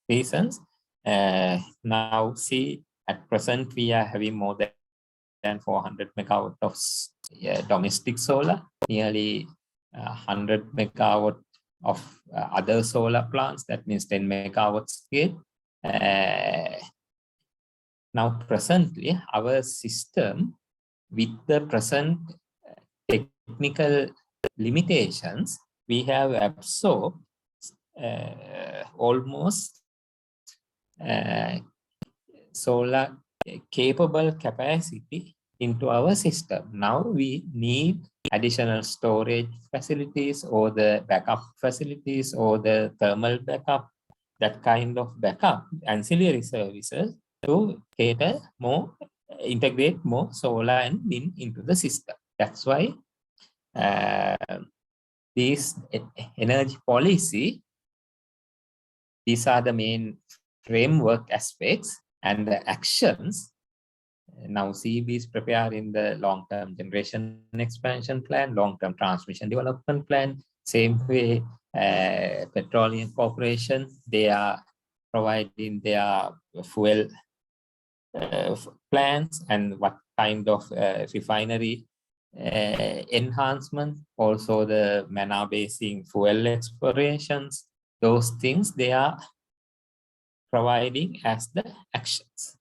reasons. Now see, at present we are having more than 400 megawatt of domestic solar, nearly 100 megawatt of other solar plants. That means 10 megawatt scale. Now presently our system, with the present technical limitations, we have absorbed almost solar capable capacity into our system. Now we need additional storage facilities or the backup facilities or the thermal backup, that kind of backup ancillary services to cater more, integrate more solar and wind into the system. That's why this energy policy, these are the main framework aspects and the actions. Now CEB is preparing the long-term generation expansion plan, long-term transmission development plan. Same way, Petroleum Corporation, they are providing their fuel plans and what kind of refinery enhancement, also the manna basing fuel explorations. Those things they are providing as the actions.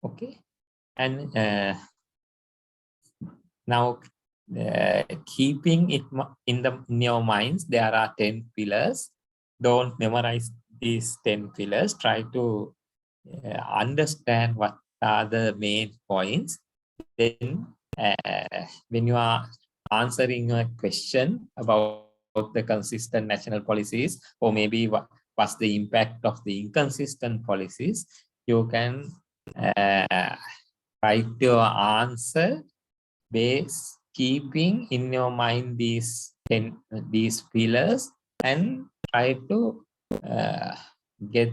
Okay, and now keeping it in your minds, there are 10 pillars. Don't memorize these 10 pillars. Try to understand what are the main points. Then when you are answering a question about the consistent national policies, or maybe what's the impact of the inconsistent policies, you can write your answer based keeping in your mind these pillars, and try to get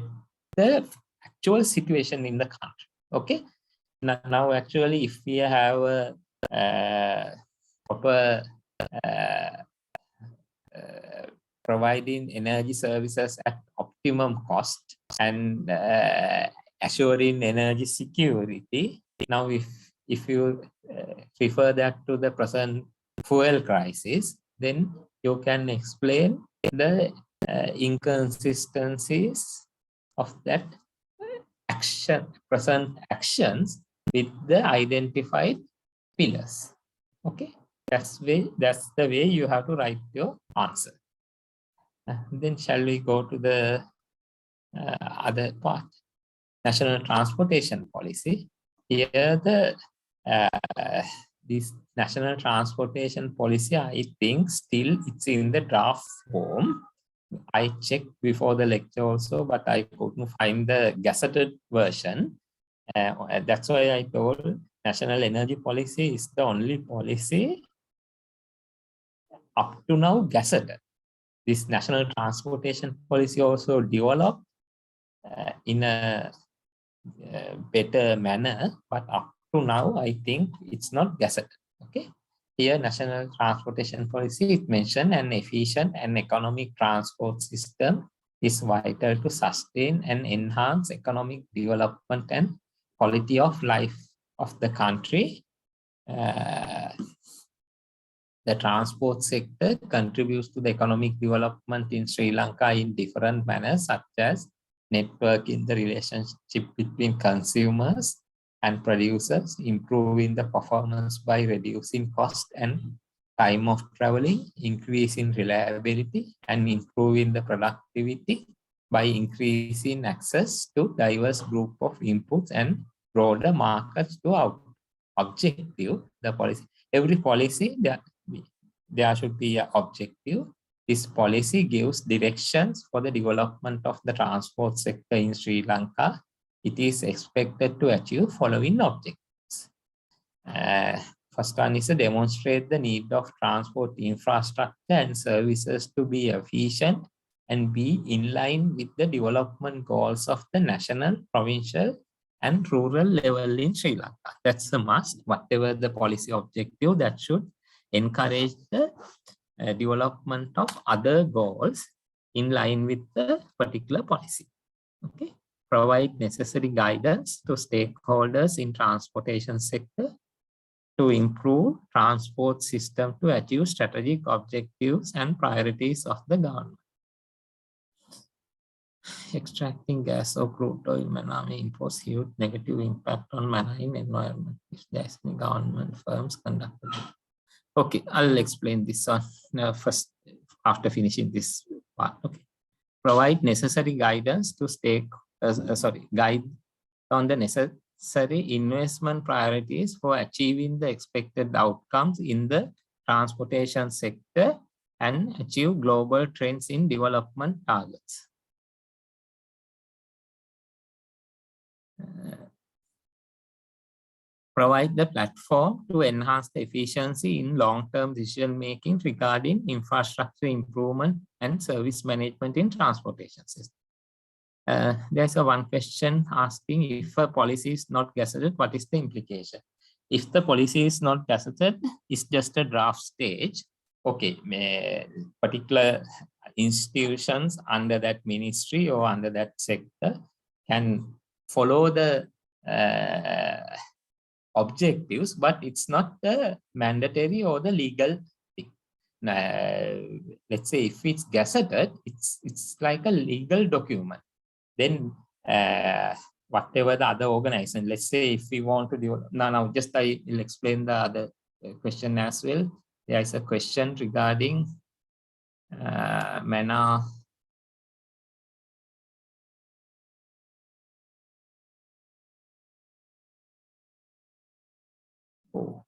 the actual situation in the country. Okay. Now actually, if we have a proper providing energy services at optimum cost and assuring energy security. Now, if you refer that to the present fuel crisis, then you can explain the inconsistencies of that present actions with the identified pillars. Okay, that's the way you have to write your answer. Then shall we go to the other part? National transportation policy. Here the this national transportation policy, I think still it's in the draft form. I checked before the lecture also, but I couldn't find the gazetted version. That's why I told national energy policy is the only policy up to now gazetted. This national transportation policy also developed in a better manner, but up to now, I think it's not gazetted. Okay. Here, national transportation policy, it mentioned an efficient and economic transport system is vital to sustain and enhance economic development and quality of life of the country. The transport sector contributes to the economic development in Sri Lanka in different manners, such as networking the relationship between consumers and producers, improving the performance by reducing cost and time of traveling, increasing reliability, and improving the productivity by increasing access to diverse group of inputs and broader markets to our objective. The policy, every policy there should be an objective. This policy gives directions for the development of the transport sector in Sri Lanka. It is expected to achieve following objectives. First one is to demonstrate the need of transport infrastructure and services to be efficient and be in line with the development goals of the national, provincial, and rural level in Sri Lanka. That's a must. Whatever the policy objective, that should encourage the development of other goals in line with the particular policy. Okay. Provide necessary guidance to stakeholders in transportation sector to improve transport system to achieve strategic objectives and priorities of the government. Extracting gas or crude oil may impose huge negative impact on marine environment if there's any government firms conducted. Okay, I'll explain this one first after finishing this part. Okay, provide necessary guidance to guide on the necessary investment priorities for achieving the expected outcomes in the transportation sector and achieve global trends in development targets. Provide the platform to enhance the efficiency in long-term decision-making regarding infrastructure improvement and service management in transportation system. There's one question asking, if a policy is not gazetted, what is the implication? If the policy is not gazetted, it's just a draft stage. Okay, particular institutions under that ministry or under that sector can follow the objectives, but it's not the mandatory or the legal thing. Let's say if it's gazetted, it's like a legal document. Then whatever the other organization, let's say if we want to do, now just I will explain the other question as well. There is a question regarding manner. Oh.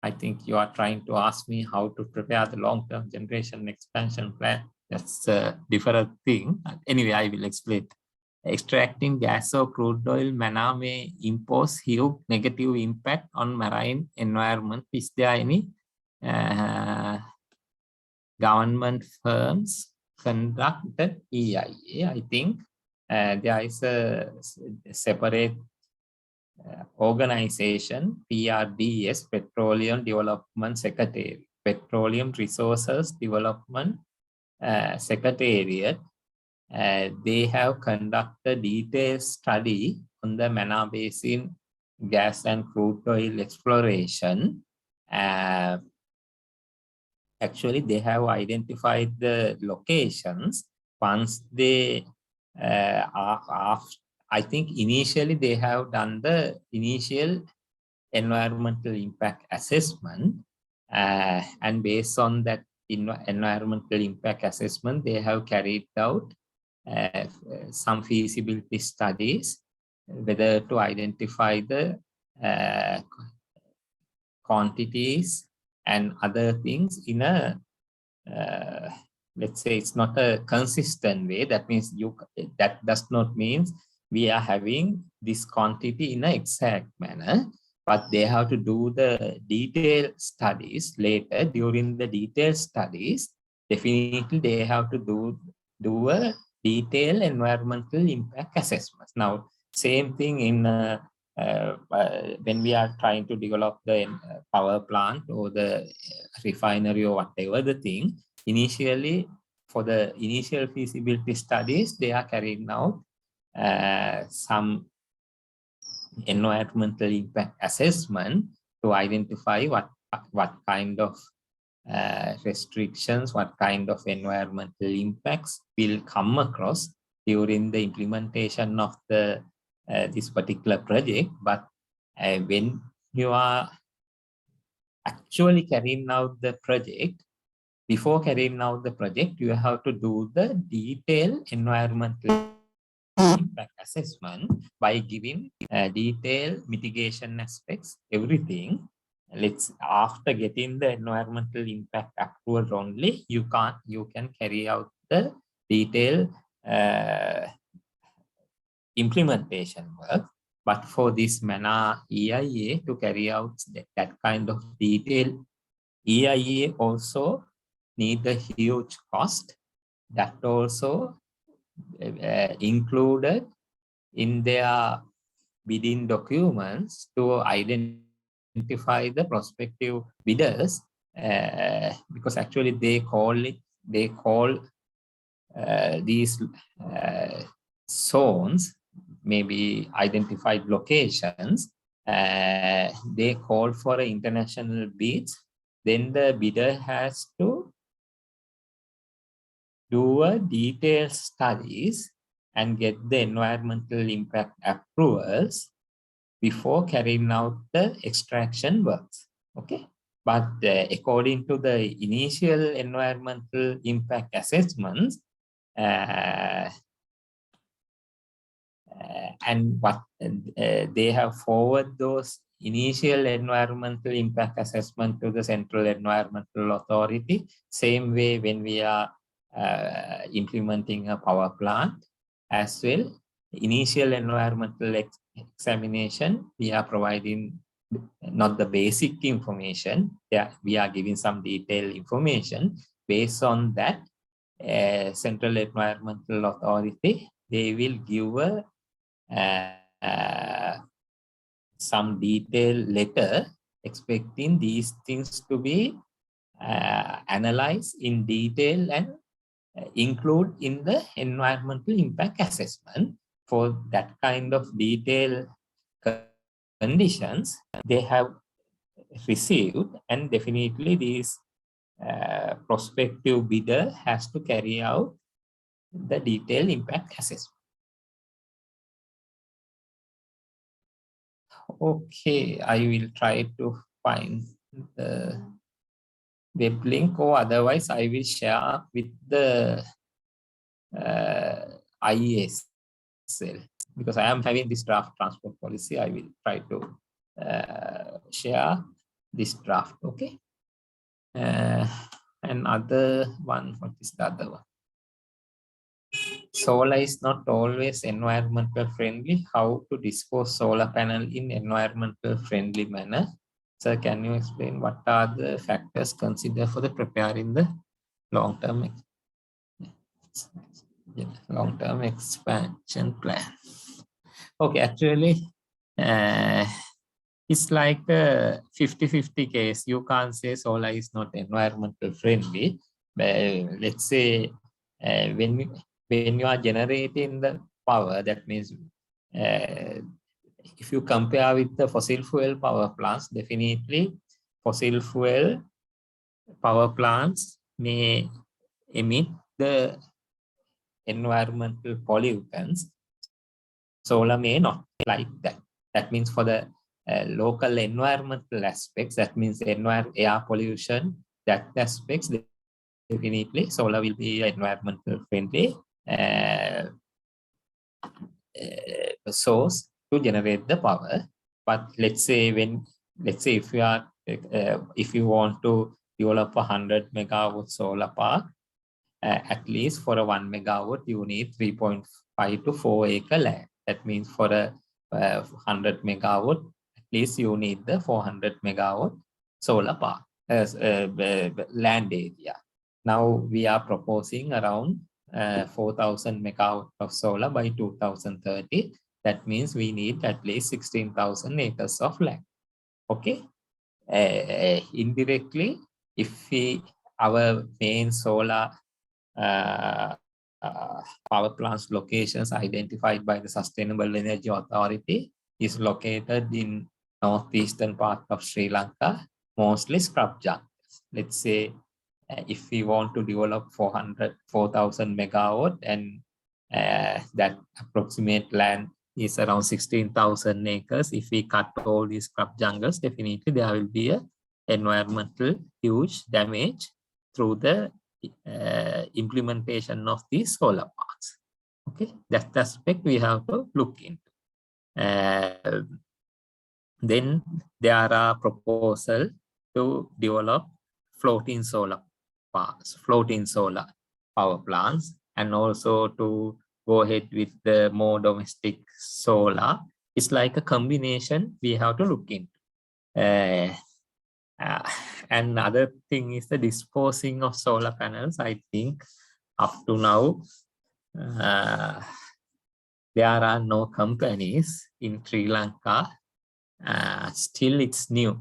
I think you are trying to ask me how to prepare the long-term generation expansion plan. That's a different thing. Anyway, I will explain. Extracting gas or crude oil manner may impose huge negative impact on marine environment. Is there any government firms conducted EIA? I think there is a separate organization, PRDS, Petroleum Development Secretary, Petroleum Resources Development Secretariat. They have conducted detailed study on the Mana Basin gas and crude oil exploration. Actually, they have identified the locations. Once they I think initially they have done the initial environmental impact assessment, and based on that environmental impact assessment, they have carried out some feasibility studies, whether to identify the quantities and other things in a let's say it's not a consistent way. That means that does not mean we are having this quantity in an exact manner, but they have to do the detailed studies later. During the detailed studies, definitely they have to do a detailed environmental impact assessment. Now, same thing in when we are trying to develop the power plant or the refinery or whatever the thing, initially for the initial feasibility studies, they are carrying out some environmental impact assessment to identify what kind of restrictions, what kind of environmental impacts will come across during the implementation of the this particular project. But when you are actually carrying out the project, before carrying out the project, you have to do the detailed environmental impact assessment by giving detailed mitigation aspects, everything. After getting the environmental impact approval only, you can carry out the detailed implementation work. But for this MANA EIA to carry out that kind of detailed EIA also need a huge cost. That also included in their bidding documents to identify the prospective bidders, because actually they call these zones, maybe identified locations, they call for international bids. Then the bidder has to do a detailed studies and get the environmental impact approvals before carrying out the extraction works. Okay, but according to the initial environmental impact assessments, and what they have forwarded those initial environmental impact assessment to the Central Environmental Authority. Same way when we are implementing a power plant as well, initial environmental examination, we are providing not the basic information. Yeah, we are giving some detailed information. Based on that, Central Environmental Authority, they will give some detailed letter expecting these things to be analyzed in detail and include in the environmental impact assessment. For that kind of detailed conditions they have received, and definitely these prospective bidder has to carry out the detailed impact assessment. Okay, I will try to find the web link, or otherwise I will share with the IESL, because I am having this draft transport policy. I will try to share this draft. Okay. Another one, what is the other one? Solar is not always environmental friendly. How to dispose solar panel in environmental friendly manner? Sir, can you explain what are the factors considered for the preparing the long-term expansion plan? Okay, actually, it's like a 50-50 case. You can't say solar is not environmental friendly. But let's say when you are generating the power, that means if you compare with the fossil fuel power plants, definitely fossil fuel power plants may emit the environmental pollutants. Solar may not like that. That means for the local environmental aspects, that means air pollution, that aspects, definitely solar will be environmental friendly source to generate the power. But let's say if you are if you want to develop a 100 megawatt solar park, at least for a 1 megawatt you need 3.5 to 4 acre land. That means for a 100 megawatt, at least you need the 400 megawatt solar park as land area. Now we are proposing around 4,000 megawatt of solar by 2030. That means we need at least 16,000 acres of land. Okay. Indirectly, if our main solar power plants locations identified by the Sustainable Energy Authority is located in northeastern part of Sri Lanka, mostly scrub jungles. Let's say if we want to develop 4,000 megawatt and that approximate land is around 16,000 acres. If we cut all these scrub jungles, definitely there will be a environmental huge damage through the implementation of these solar parks. Okay, that's the aspect we have to look into. Then there are proposals to develop floating solar parks, floating solar power plants, and also to go ahead with the more domestic solar. It's like a combination we have to look into. Another thing is the disposing of solar panels. I think up to now, there are no companies in Sri Lanka. Still, it's new.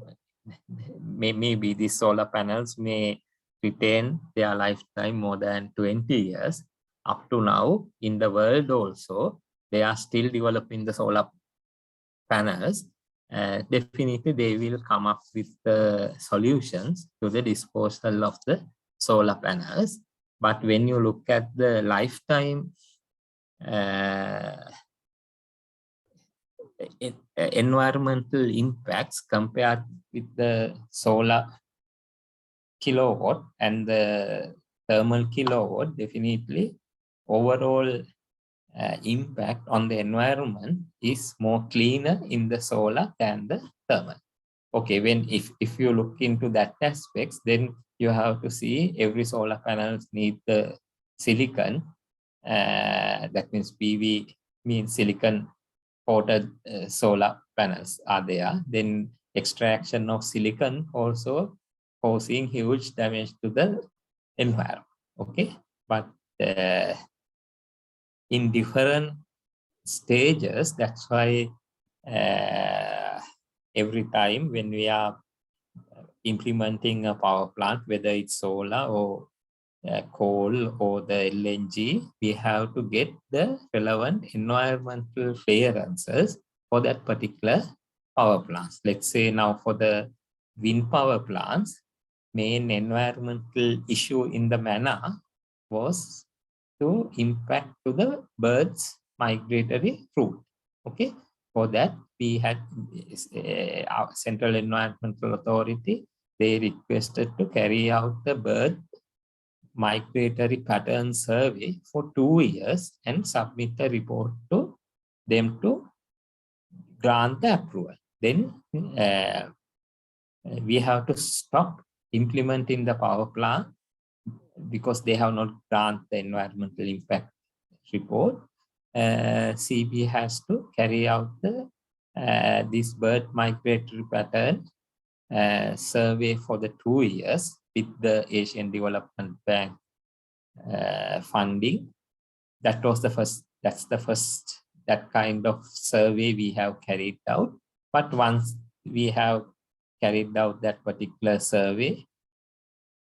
Maybe these solar panels may retain their lifetime more than 20 years. Up to now, in the world also, they are still developing the solar panels. Definitely they will come up with the solutions to the disposal of the solar panels. But when you look at the lifetime environmental impacts compared with the solar kilowatt and the thermal kilowatt, definitely overall impact on the environment is more cleaner in the solar than the thermal. Okay, if you look into that aspects, then you have to see every solar panels need the silicon. That means PV means silicon coated solar panels are there. Then extraction of silicon also causing huge damage to the environment. Okay, but in different stages, that's why every time when we are implementing a power plant, whether it's solar or coal or the LNG, we have to get the relevant environmental clearances for that particular power plants. Let's say now for the wind power plants, main environmental issue in the manner was to impact to the birds' migratory route. Okay, for that we had our Central Environmental Authority. They requested to carry out the bird migratory pattern survey for 2 years and submit a report to them to grant the approval. Then we have to stop implementing the power plant because they have not granted the environmental impact report. CB has to carry out the this bird migratory pattern survey for the 2 years with the Asian Development Bank funding. That was the first. That's the first that kind of survey we have carried out. But once we have carried out that particular survey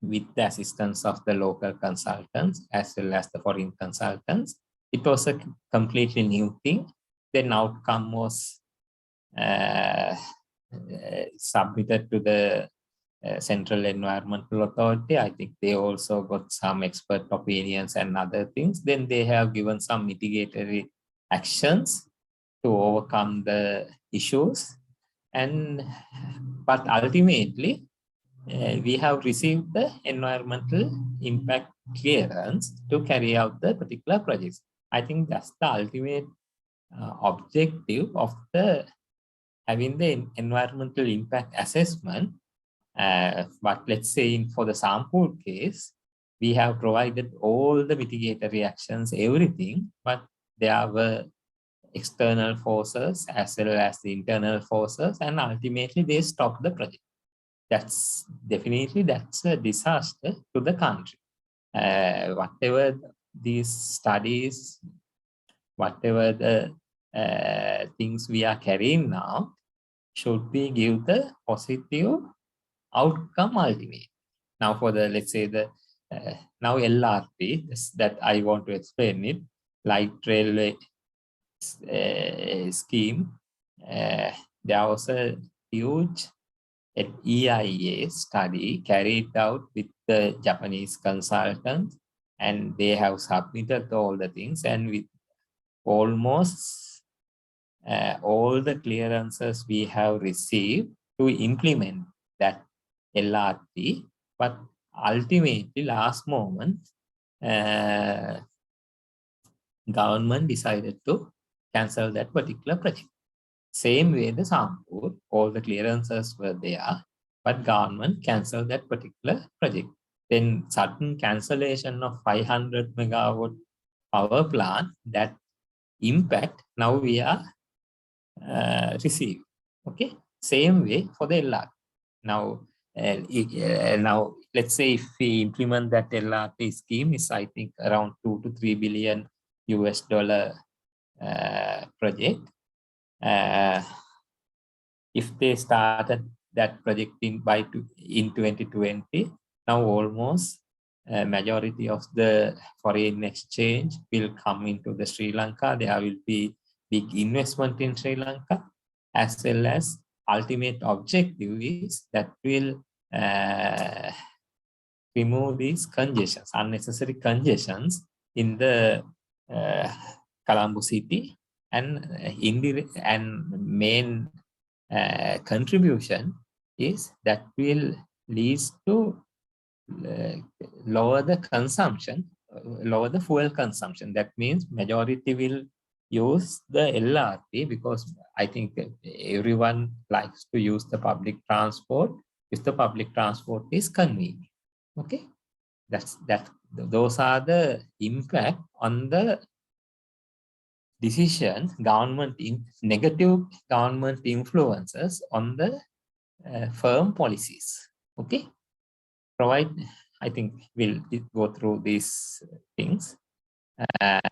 with the assistance of the local consultants as well as the foreign consultants, it was a completely new thing. Then outcome was submitted to the Central Environmental Authority. I think they also got some expert opinions and other things. Then they have given some mitigatory actions to overcome the issues. But ultimately, we have received the environmental impact clearance to carry out the particular projects. I think that's the ultimate objective of the having the environmental impact assessment. But let's say for the sample case, we have provided all the mitigatory actions, everything, but there were external forces as well as the internal forces, and ultimately they stopped the project. That's definitely a disaster to the country. Whatever these studies, whatever the things we are carrying now, should be give the positive outcome ultimately. Now for the, let's say the, now LRT, that I want to explain it, light railway scheme, there was a huge EIA study carried out with the Japanese consultants, and they have submitted all the things, and with almost all the clearances we have received to implement that LRT, but ultimately last moment government decided to cancel that particular project. Same way the Sampur, all the clearances were there, but government cancelled that particular project. Then sudden cancellation of 500 megawatt power plant, that impact now we are received. Okay, same way for the LRT. Now, now let's say if we implement that LRT scheme, is I think around 2 to 3 billion US dollar project. If they started that project in 2020, now almost majority of the foreign exchange will come into the Sri Lanka. There will be big investment in Sri Lanka, as well as ultimate objective is that will remove these congestions, unnecessary congestions in the Colombo city, and indirect and main contribution is that will lead to lower the consumption, lower the fuel consumption. That means majority will use the LRT because I think everyone likes to use the public transport if the public transport is convenient. Okay, those are the impact on the decision, negative government influences on the firm policies. Okay, I think we'll go through these things.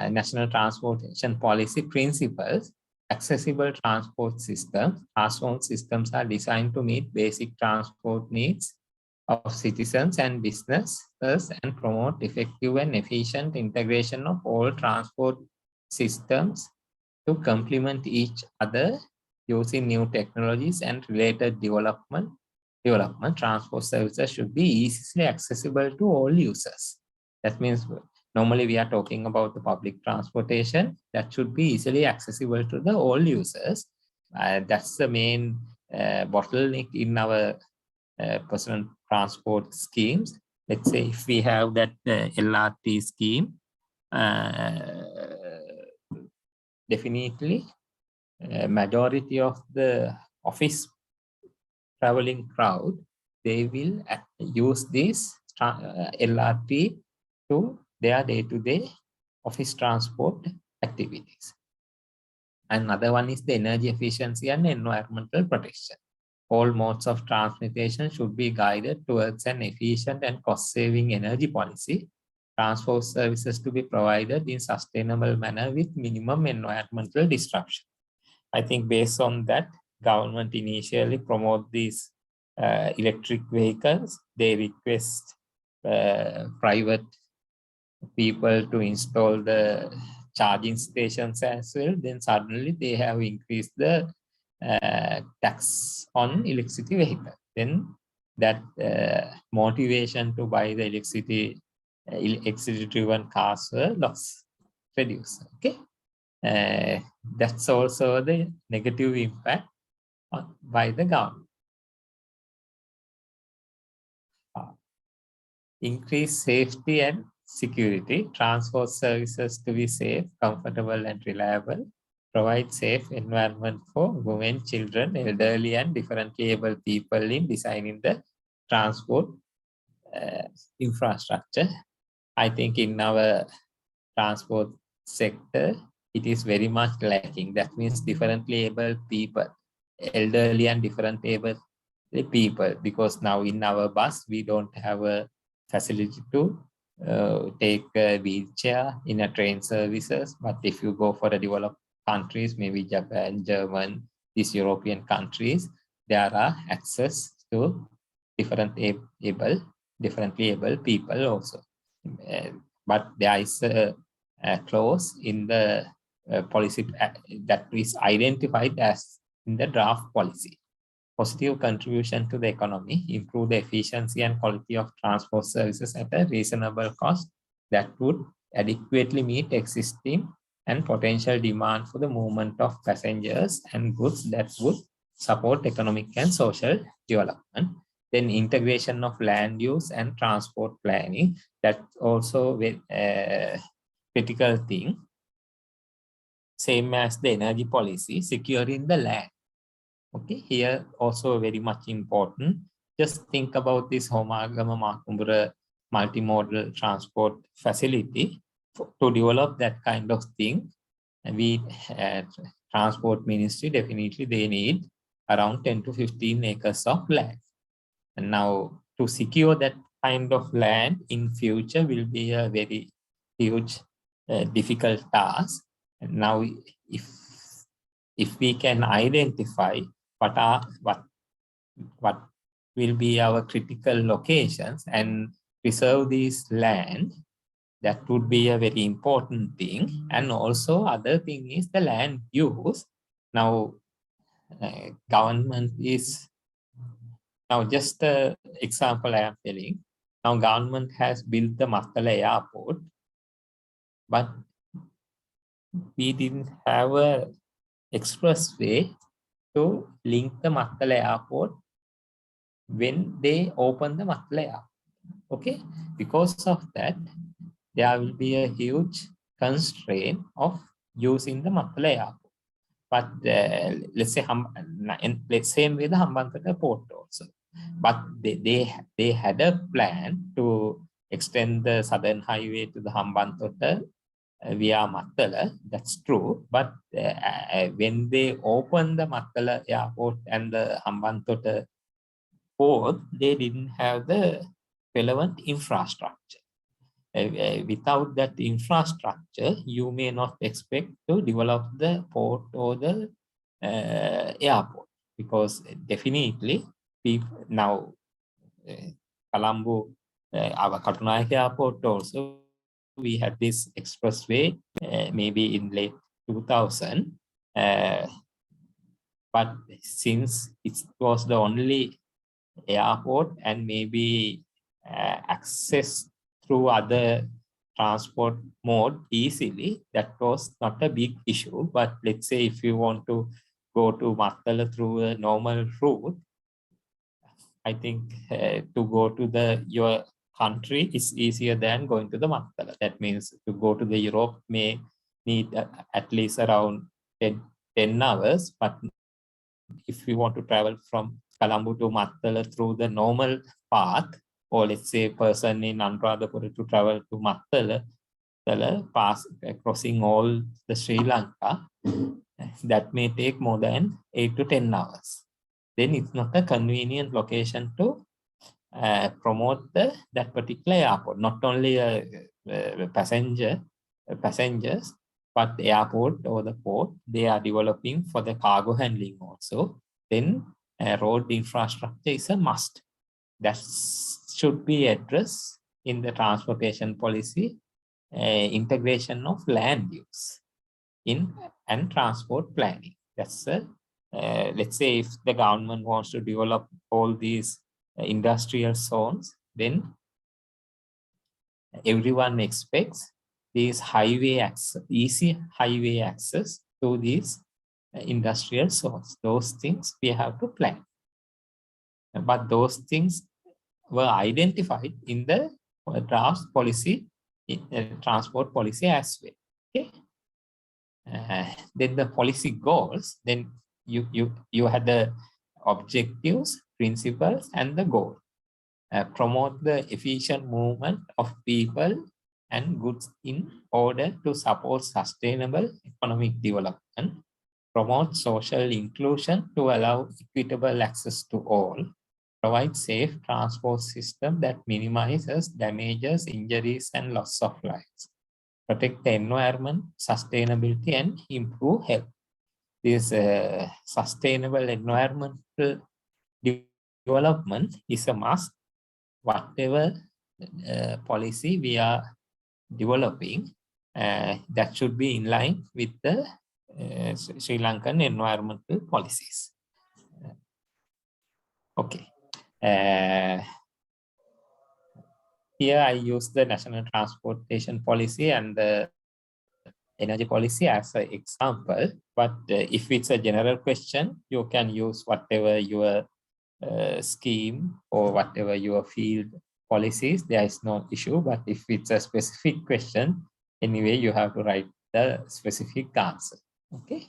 National Transportation Policy Principles. Accessible transport systems. Transport systems are designed to meet basic transport needs of citizens and businesses and promote effective and efficient integration of all transport systems to complement each other using new technologies and related development. Transport services should be easily accessible to all users. That means normally we are talking about the public transportation that should be easily accessible to the all users. That's the main bottleneck in our personal transport schemes. Let's say if we have that LRT scheme, definitely majority of the office traveling crowd, they will use this LRT to their day-to-day office transport activities. Another one is the energy efficiency and environmental protection. All modes of transportation should be guided towards an efficient and cost-saving energy policy. Transport services to be provided in sustainable manner with minimum environmental disruption. I think based on that, government initially promote these electric vehicles. They request private people to install the charging stations as well. Then suddenly they have increased the tax on electricity vehicle. Then that motivation to buy the electricity driven cars were reduced. Okay, that's also the negative impact by the government. Increase safety and security, transport services to be safe, comfortable, and reliable, provide safe environment for women, children, elderly, and differently able people in designing the transport infrastructure. I think in our transport sector, it is very much lacking. That means differently able people, elderly and differently able people, because now in our bus, we don't have a facility to take a wheelchair in a train services. But if you go for the developed countries, maybe Japan, German, these European countries, there are access to differently able people also. But there is a clause in the policy that is identified as in the draft policy. Positive contribution to the economy, improve the efficiency and quality of transport services at a reasonable cost that would adequately meet existing and potential demand for the movement of passengers and goods that would support economic and social development. Then integration of land use and transport planning, that's also a critical thing. Same as the energy policy, securing the land. Okay, here also very much important. Just think about this Homagama Makumbura multimodal transport facility to develop that kind of thing. And we transport ministry, definitely they need around 10 to 15 acres of land. And now to secure that kind of land in future will be a very huge, difficult task. And now if we can identify what will be our critical locations and preserve this land, that would be a very important thing. And also other thing is the land use. Now government is, now just an example I am telling. Now government has built the Mattala airport, but we didn't have a expressway to link the Mattala airport when they open the Mattala airport. Okay, because of that, there will be a huge constraint of using the Mattala airport. But let's say with the Hambantota port also. But they had a plan to extend the southern highway to the Hambantota via Mattala. That's true. But when they opened the Mattala airport and the Hambantota port, they didn't have the relevant infrastructure. Without that infrastructure, you may not expect to develop the port or the airport, because definitely people now Colombo, our Katunayake airport also, we had this expressway maybe in late 2000, but since it was the only airport and maybe access through other transport mode easily, that was not a big issue. But let's say if you want to go to Mattala through a normal route, I think to go to your country is easier than going to the Mattala. That means to go to the Europe may need at least around 10 hours. But if you want to travel from Colombo to Mattala through the normal path, or let's say person in Anuradhapura to travel to Mattala, pass crossing all the Sri Lanka, that may take more than 8 to 10 hours. Then it's not a convenient location to promote that particular airport. Not only passengers, but the airport or the port, they are developing for the cargo handling also. Then road infrastructure is a must. That should be addressed in the transportation policy, integration of land use in and transport planning. That's let's say if the government wants to develop all these industrial zones, then everyone expects these highway access, easy highway access to these industrial zones. Those things we have to plan. But those things were identified in the draft policy, transport policy as well. Okay. Then the policy goals, then you had the objectives, principles, and the goal. Promote the efficient movement of people and goods in order to support sustainable economic development. Promote social inclusion to allow equitable access to all. Provide safe transport system that minimizes damages, injuries, and loss of lives. Protect the environment, sustainability, and improve health. This sustainable environmental development is a must. Whatever policy we are developing, that should be in line with the Sri Lankan environmental policies. Okay. Here I use the National Transportation Policy and the Energy Policy as an example, but if it's a general question, you can use whatever your scheme or whatever your field policies, there is no issue. But if it's a specific question, anyway, you have to write the specific answer. Okay.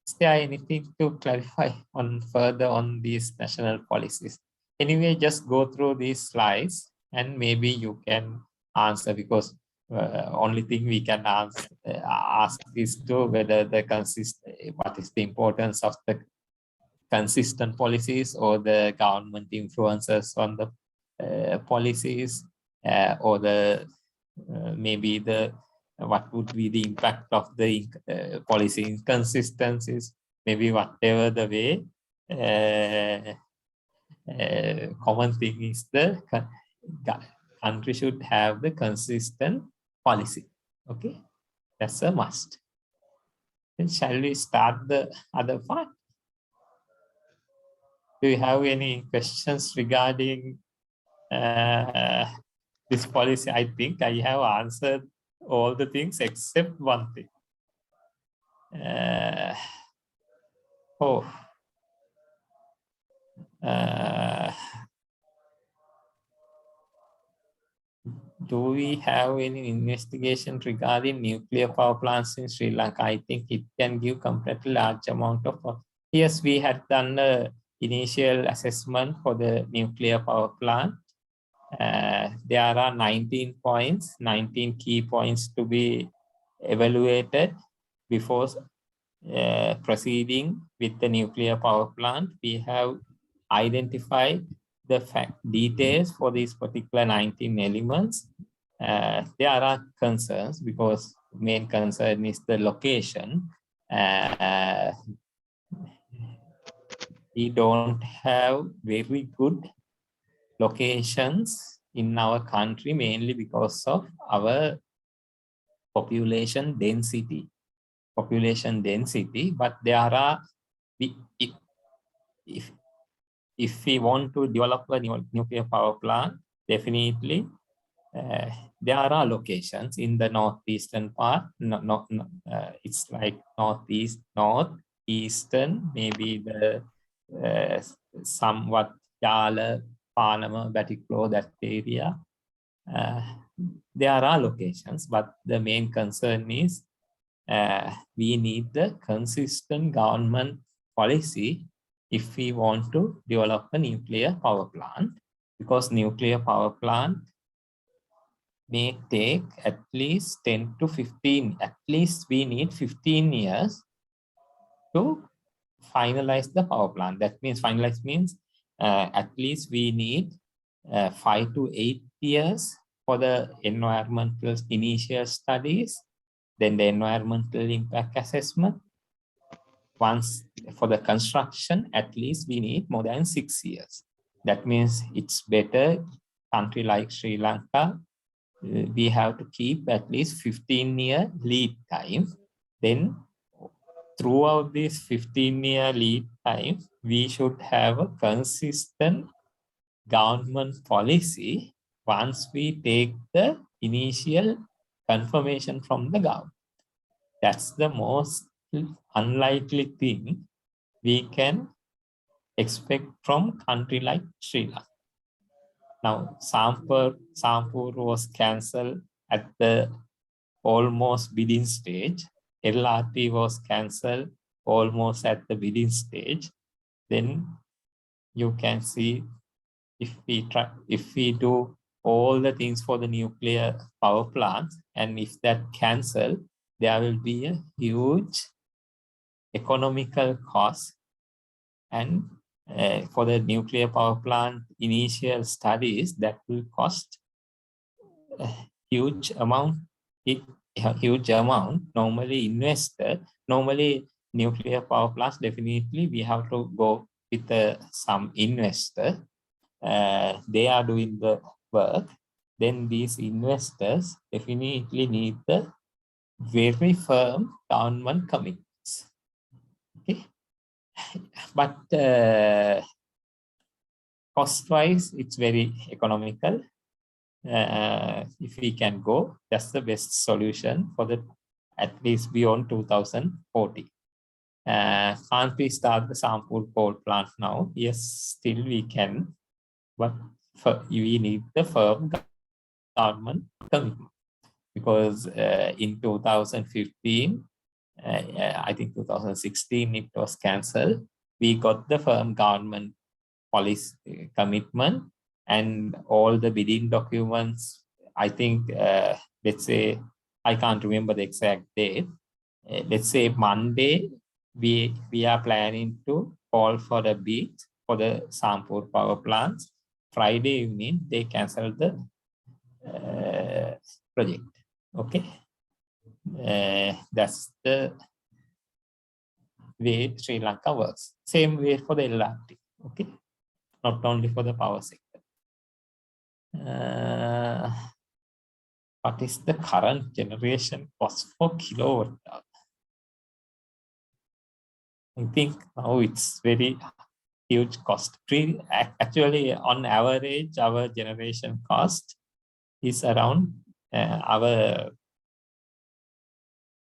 Is there anything to clarify on further on these national policies? Anyway, just go through these slides and maybe you can answer, because only thing we can ask is to whether the what is the importance of the consistent policies or the government influences on the policies, or the maybe the what would be the impact of the policy inconsistencies, maybe whatever the way. Common thing is the country should have the consistent policy. Okay, that's a must. Then shall we start the other part? Do you have any questions regarding this policy? I think I have answered all the things except one thing. Do we have any investigation regarding nuclear power plants in Sri Lanka? I think it can give completely large amount of. Yes, we had done the initial assessment for the nuclear power plant. There are 19 points, 19 key points to be evaluated before proceeding with the nuclear power plant. We have identified the details for these particular 19 elements. There are concerns because main concern is the location. We don't have very good locations in our country, mainly because of our population density. But there are, if we want to develop a nuclear power plant, definitely there are locations in the northeastern part. It's like northeastern, maybe the somewhat Jala, Panama, Batiklo, that area. There are locations, but the main concern is we need the consistent government policy if we want to develop a nuclear power plant, because nuclear power plant may take at least 10 to 15, at least we need 15 years to finalize the power plant. That means finalize means at least we need 5 to 8 years for the environmental initial studies, then the environmental impact assessment. Once for the construction, at least we need more than 6 years. That means it's better, country like Sri Lanka, we have to keep at least 15-year lead time. Then throughout this 15-year lead time, we should have a consistent government policy once we take the initial confirmation from the government. That's the most unlikely thing we can expect from country like Sri Lanka. Now, Sampur was cancelled at the almost bidding stage. LRT was cancelled almost at the bidding stage. Then you can see if we do all the things for the nuclear power plants, and if that cancel, there will be a huge economical cost. And for the nuclear power plant initial studies, that will cost a huge amount. Normally nuclear power plants, definitely we have to go with some investor. They are doing the work. Then these investors definitely need the very firm government commitments. Okay, but cost-wise, it's very economical. If we can go, that's the best solution for the at least beyond 2040. Can't we start the Sampur coal plant now? Yes, still we can, but we need the firm government commitment, because in 2015, I think 2016, it was cancelled. We got the firm government policy commitment, and all the bidding documents, I think, let's say, I can't remember the exact date. Let's say Monday, we are planning to call for the bid for the Sampur power plants. Friday evening, they canceled the project. Okay. That's the way Sri Lanka works. Same way for the LRT. Okay. Not only for the power sector. What is the current generation cost for kilowatt hour? I think now it's very huge cost. Actually, on average, our generation cost is around our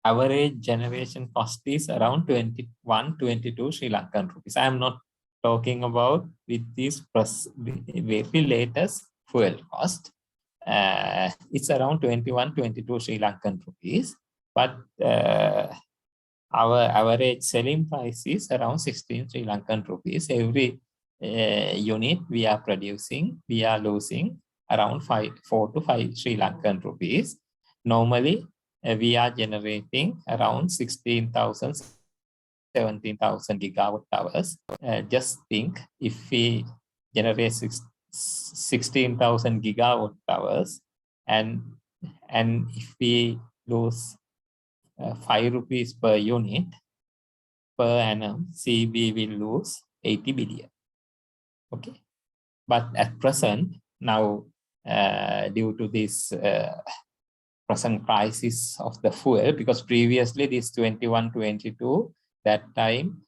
average generation cost is around 21-22 Sri Lankan rupees. I am not talking about with this very latest fuel cost. It's around 21-22 Sri Lankan rupees, but our average selling price is around 16 Sri Lankan rupees. Every unit we are producing, we are losing around 4 to 5 Sri Lankan rupees. Normally, we are generating around 16,000, 17,000 gigawatt hours. Just think, if we generate 16,000 gigawatt hours, and if we lose 5 rupees per unit per annum, we will lose 80 billion. Okay, but at present, now due to this present crisis of the fuel, because previously this 21-22, that time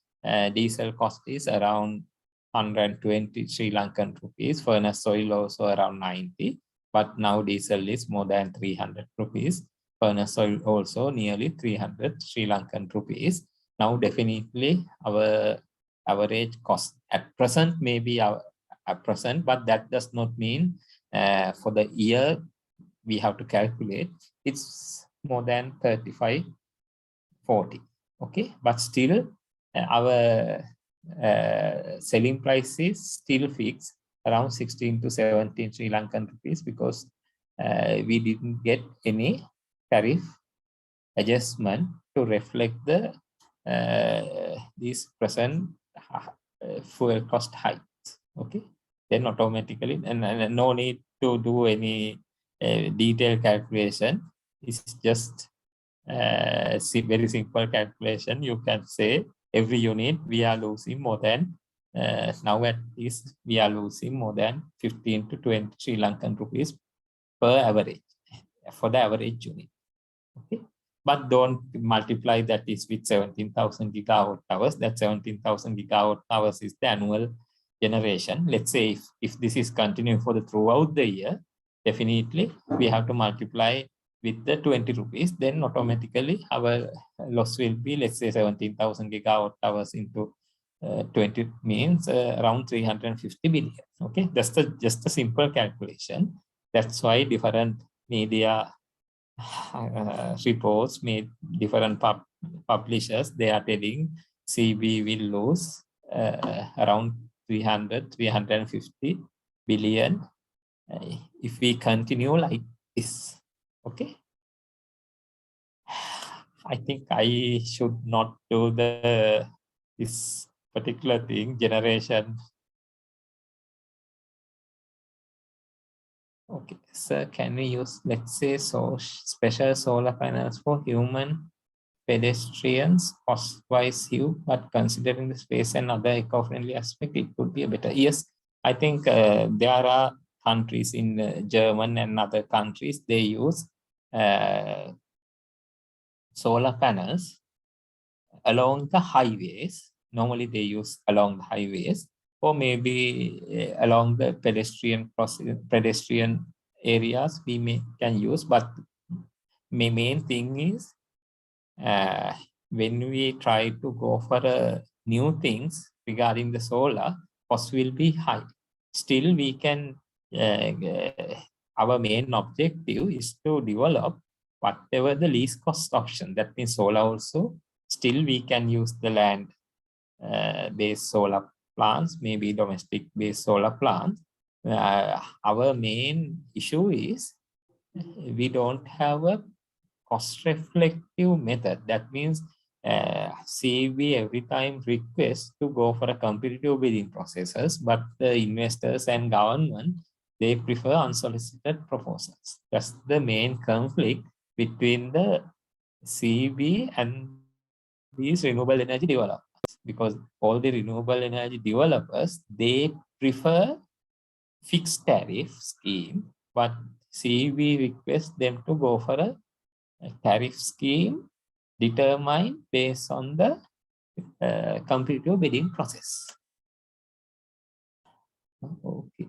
diesel cost is around 120 Sri Lankan rupees, furnace oil also around 90, but now diesel is more than 300 rupees, furnace oil also nearly 300 Sri Lankan rupees. Now definitely our average cost at present may be at present, but that does not mean for the year we have to calculate, it's more than 35-40. Okay, but still our selling price is still fixed around 16 to 17 Sri Lankan rupees because we didn't get any tariff adjustment to reflect the these present fuel cost hikes. Okay, then automatically and no need to do any detailed calculation. It's just very simple calculation. You can say every unit we are losing more than now at least we are losing more than 15 to 20 Sri Lankan rupees per average for the average unit. Okay, but don't multiply that is with 17,000 gigawatt hours. That 17,000 gigawatt hours is the annual generation. Let's say if this is continuing for the throughout the year, definitely we have to multiply with the 20 rupees, then automatically our loss will be, let's say 17,000 gigawatt hours into 20 means around 350 billion. Okay, that's just a simple calculation. That's why different media reports made different publishers, they are telling CB will lose around 350 billion if we continue like this. Okay, I think I should not do this particular thing, generation. Okay, sir, can we use, let's say, so special solar panels for human pedestrians, cost-wise you, but considering the space and other eco-friendly aspect, it could be a better. Yes, I think there are countries in German and other countries, they use solar panels along the highways. Normally they use along the highways, or maybe along the pedestrian areas we can use. But main thing is when we try to go for new things regarding the solar, cost will be high. Still, we can. Our main objective is to develop whatever the least cost option. That means solar also. Still, we can use the land-based solar plants, maybe domestic-based solar plants. Our main issue is we don't have a cost-reflective method. That means CB every time requests to go for a competitive bidding processes, but the investors and government, they prefer unsolicited proposals. That's the main conflict between the CB and these renewable energy developers, because all the renewable energy developers, they prefer fixed tariff scheme, but CB requests them to go for a tariff scheme determined based on the competitive bidding process. Okay.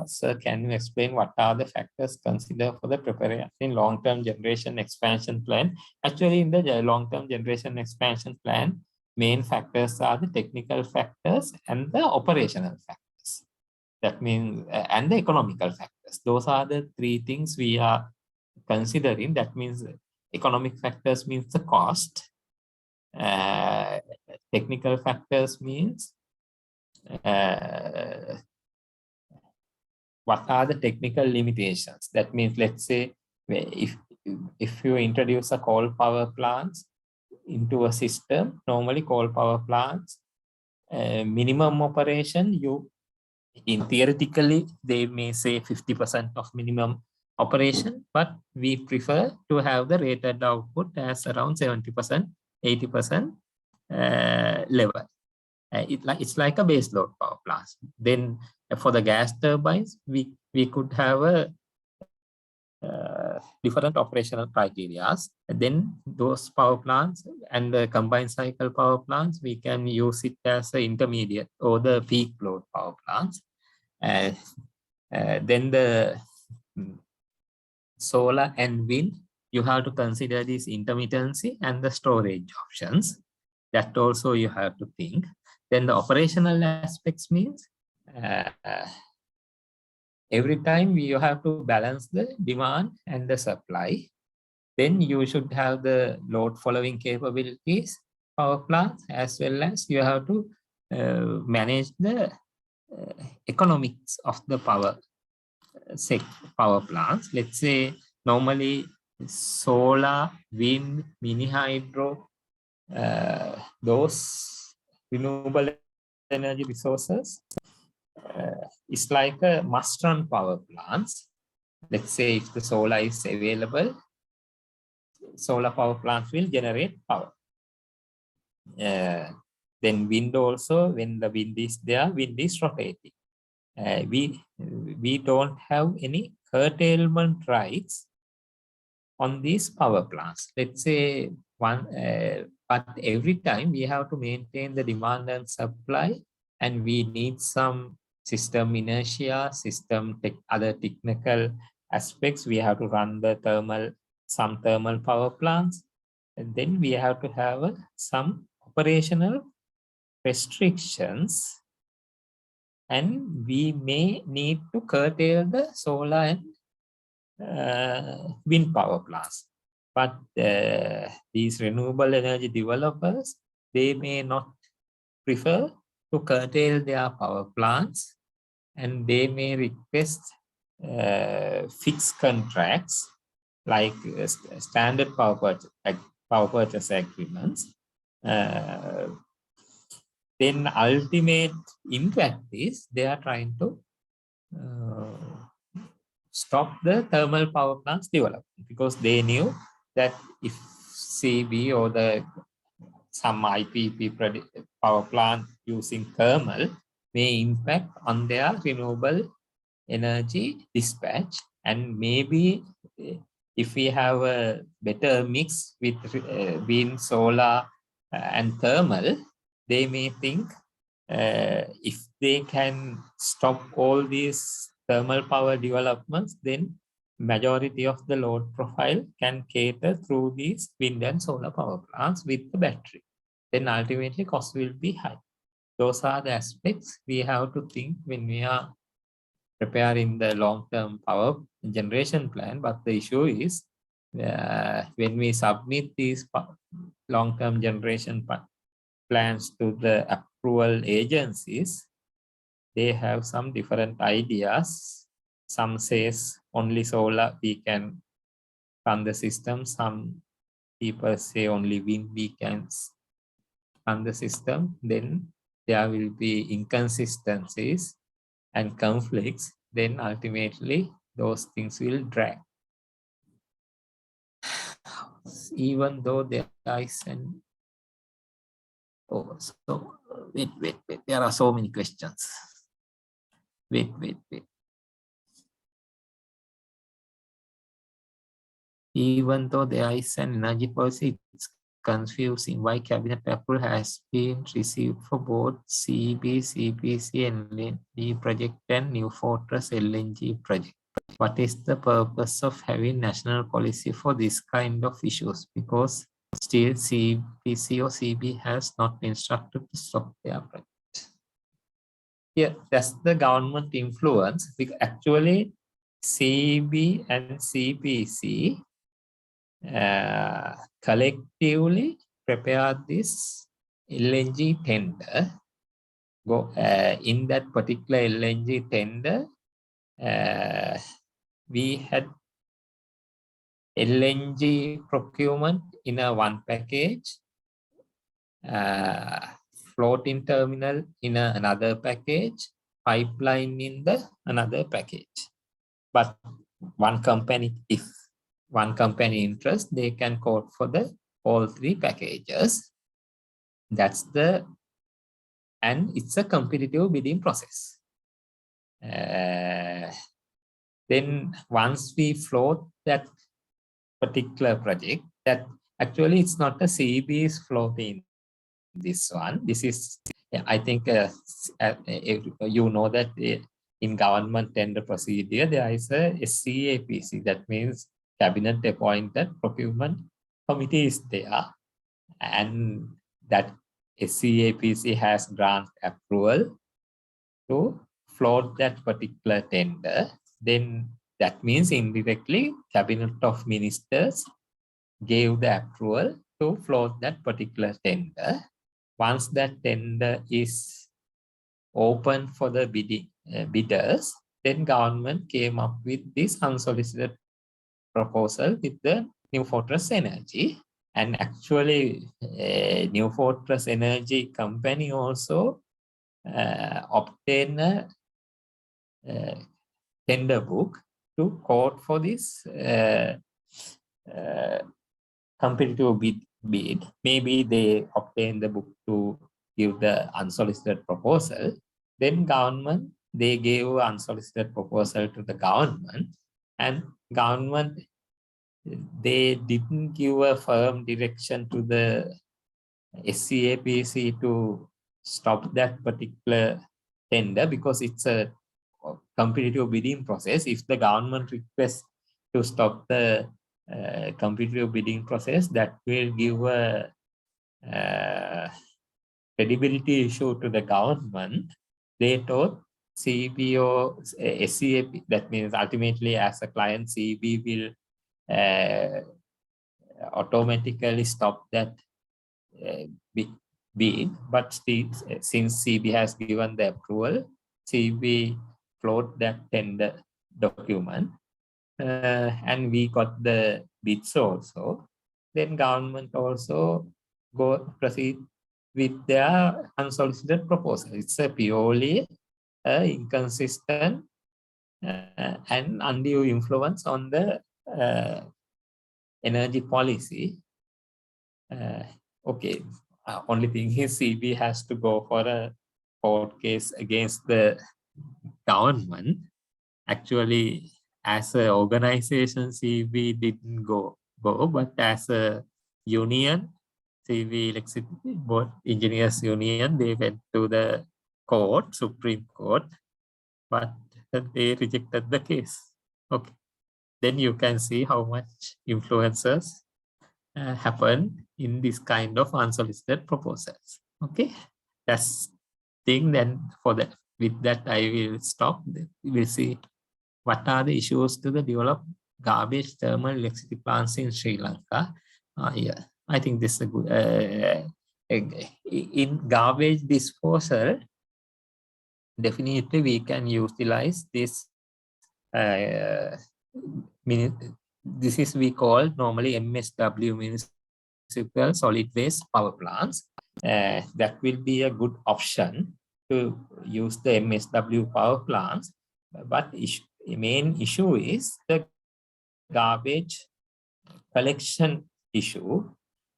Sir, can you explain what are the factors considered for the preparation in long-term generation expansion plan? Actually, in the long-term generation expansion plan, main factors are the technical factors and the operational factors. That means, and the economical factors. Those are the three things we are considering. That means economic factors means the cost. Technical factors means what are the technical limitations. That means, let's say, if you introduce a coal power plants into a system, normally coal power plants, minimum operation, in theoretically, they may say 50% of minimum operation, but we prefer to have the rated output as around 70%, 80% level. It's like a base load power plant. Then for the gas turbines, we could have a different operational criteria. Then those power plants and the combined cycle power plants, we can use it as an intermediate or the peak load power plants. Then the solar and wind, you have to consider this intermittency and the storage options. That also you have to think. Then the operational aspects means every time you have to balance the demand and the supply. then you should have the load following capabilities power plants, as well as you have to manage the economics of the power plants. Let's say normally solar, wind, mini hydro, those renewable energy resources is like a must-run power plants. Let's say if the solar is available, solar power plants will generate power. Then wind also, when the wind is there, wind is rotating. We don't have any curtailment rights on these power plants. Let's say but every time we have to maintain the demand and supply, and we need some system inertia, other technical aspects. We have to run the some thermal power plants, and then we have to have some operational restrictions, and we may need to curtail the solar and wind power plants. But these renewable energy developers, they may not prefer to curtail their power plants, and they may request fixed contracts like standard power purchase agreements. Then ultimate impact is they are trying to stop the thermal power plants development, because they knew that if CB or some IPP power plant using thermal may impact on their renewable energy dispatch, and maybe if we have a better mix with wind, solar, and thermal, they may think if they can stop all these thermal power developments, then majority of the load profile can cater through these wind and solar power plants with the battery. Then ultimately cost will be high. Those are the aspects we have to think when we are preparing the long-term power generation plan. But the issue is when we submit these long-term generation plans to the approval agencies, they have some different ideas. Some says only solar we can run the system. Some people say only wind we can run the system. Then there will be inconsistencies and conflicts. Then ultimately those things will drag. Even though there is an wait. There are so many questions. Wait. Even though there is an energy policy, it's confusing why cabinet approval has been received for both CB, CPC, LNG project and New Fortress LNG project. What is the purpose of having national policy for this kind of issues? Because still CPC or CB has not instructed to stop their project. Yeah, that's the government influence. Because actually, CB and CPC collectively prepared this LNG tender. In that particular LNG tender, we had LNG procurement in a one package, floating terminal in another package, pipeline in the another package. But one company, if one company interest, they can quote for all three packages. And it's a competitive bidding process. Then once we float that particular project, that actually it's not a CB's floating this one. This is, I think, you know that in government tender procedure, there is a CAPC. That means cabinet appointed procurement committee is there, and that CAPC has grant approval to float that particular tender. Then that means indirectly cabinet of ministers gave the approval to float that particular tender. Once that tender is open for the bidders, then government came up with this unsolicited proposal with the New Fortress Energy. And actually, New Fortress Energy company also obtained a tender book to quote for this competitive bid. Maybe they obtained the book to give the unsolicited proposal. Then government, they gave unsolicited proposal to the government, and government, they didn't give a firm direction to the SCAPC to stop that particular tender because it's a competitive bidding process. If the government requests to stop the competitive bidding process, that will give a credibility issue to the government. They thought CB or SCAP, that means ultimately as a client, CB will automatically stop that bid, but since CB has given the approval, CB float that tender document, and we got the bids also. Then government also proceed with their unsolicited proposal. It's a purely inconsistent and undue influence on the energy policy. Okay, only thing is CB has to go for a court case against the government. Actually, as an organization, CB didn't go, but as a union, CB Electricity Board Engineers Union, they went to the court, Supreme Court, but they rejected the case. Okay, then you can see how much influences happen in this kind of unsolicited proposals. Okay, that's thing. Then for that, with that, I will stop. We will see what are the issues to the develop garbage thermal electricity plants in Sri Lanka. Yeah, I think this is a good in garbage disposal. Definitely, we can utilize this. This is we call normally MSW, municipal solid waste power plants. That will be a good option to use the MSW power plants. But the main issue is the garbage collection issue.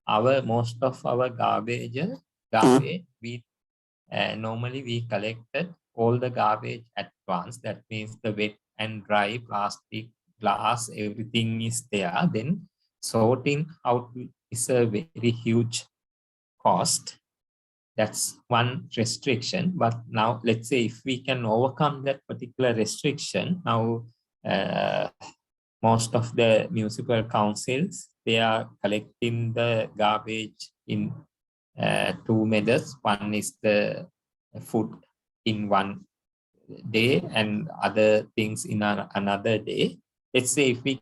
Most of our garbage we normally we collected all the garbage at once. That means the wet and dry plastic, glass, everything is there. Then sorting out is a very huge cost. That's one restriction. But now let's say if we can overcome that particular restriction, now most of the municipal councils, they are collecting the garbage in two methods. One is the food in one day and other things in another day. Let's say if we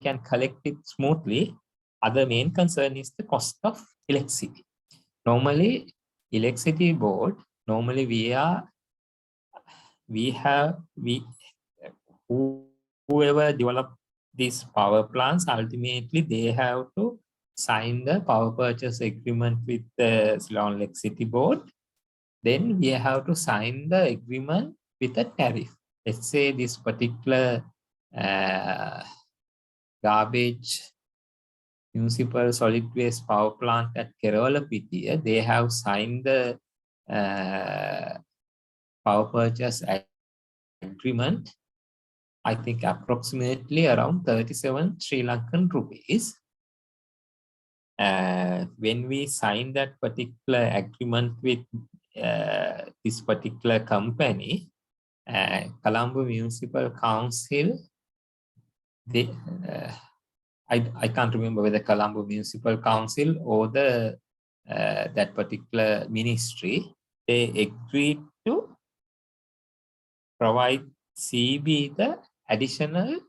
can collect it smoothly, other main concern is the cost of electricity. Normally, electricity board, normally whoever develop these power plants, ultimately they have to sign the power purchase agreement with the Ceylon Electricity Board. Then we have to sign the agreement with a tariff. Let's say this particular garbage municipal solid waste power plant at Kerala, they have signed the power purchase agreement, I think approximately around 37 Sri Lankan rupees. When we sign that particular agreement with this particular company, Colombo Municipal Council, I can't remember whether Colombo Municipal Council or the that particular ministry, they agreed to provide CB the additional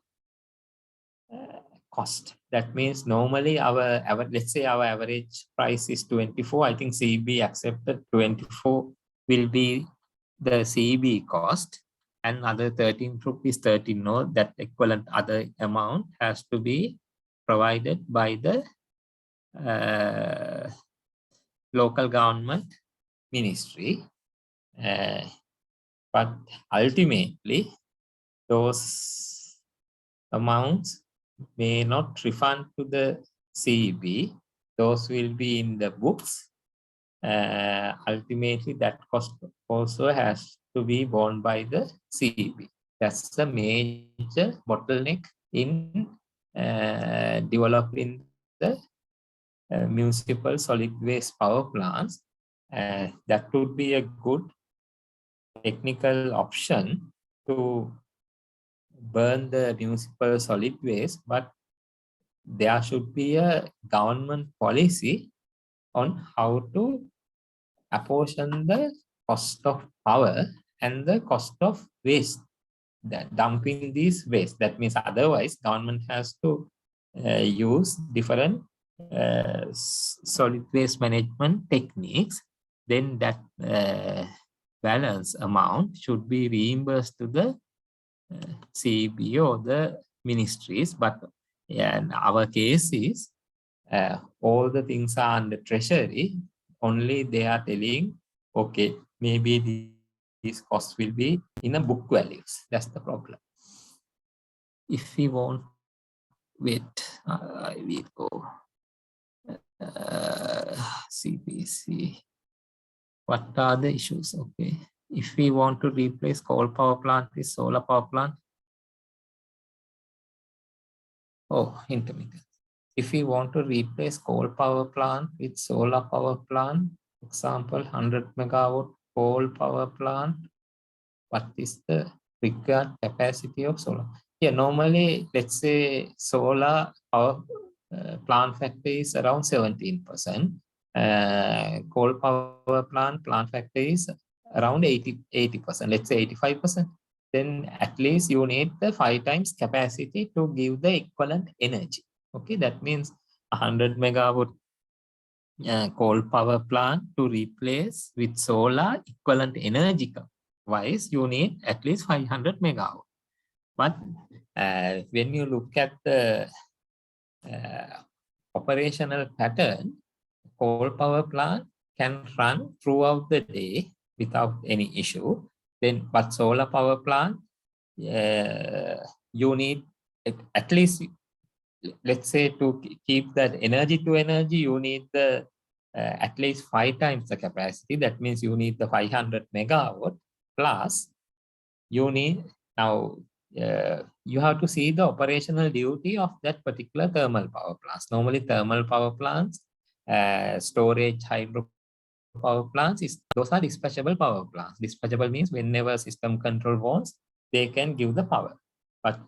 cost. That means normally let's say our average price is 24. I think CB accepted 24 will be the CB cost, and other 13 rupees 13. No, that equivalent other amount has to be provided by the local government ministry. But ultimately, those amounts may not refund to the CEB. Those will be in the books. Ultimately, that cost also has to be borne by the CEB. That's the major bottleneck in developing the municipal solid waste power plants. That would be a good technical option to burn the municipal solid waste, but there should be a government policy on how to apportion the cost of power and the cost of waste, that dumping these waste. That means otherwise government has to use different solid waste management techniques. Then that balance amount should be reimbursed to the CEB or the ministries. But in our case is all the things are under treasury. Only they are telling, okay, maybe these costs will be in a book values. That's the problem. If we want, wait, I will go CPC. What are the issues? Okay, if we want to replace coal power plant with solar power plant, intermittent. If we want to replace coal power plant with solar power plant, example 100 megawatt coal power plant, what is the required capacity of solar? Yeah, normally let's say solar power plant factor is around 17%. Coal power plant factor is around 80%, let's say 85%. Then at least you need the 5 times capacity to give the equivalent energy. Okay, that means 100 megawatt coal power plant to replace with solar equivalent energy wise, you need at least 500 megawatt. But when you look at the operational pattern, coal power plant can run throughout the day without any issue. Then, but solar power plant, you need at least, let's say, to keep that energy to energy, you need the at least 5 times the capacity. That means you need the 500 megawatt plus you need now. You have to see the operational duty of that particular thermal power plants. Normally, thermal power plants, storage, hydro power plants, those are dispatchable power plants. Dispatchable means whenever system control wants, they can give the power. But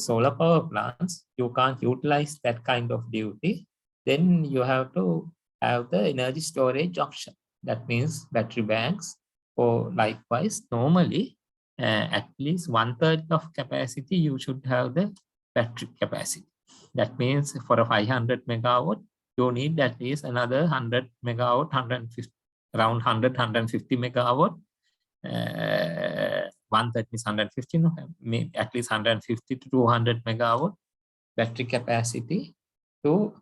solar power plants, you can't utilize that kind of duty. Then you have to have the energy storage option. That means battery banks, or likewise, normally, at least 1/3 of capacity, you should have the battery capacity. That means for a 500 megawatt, you need at least another 100 megawatt, 150, around 100, 150 megawatt. 1/3 is 150, no? At least 150 to 200 megawatt battery capacity to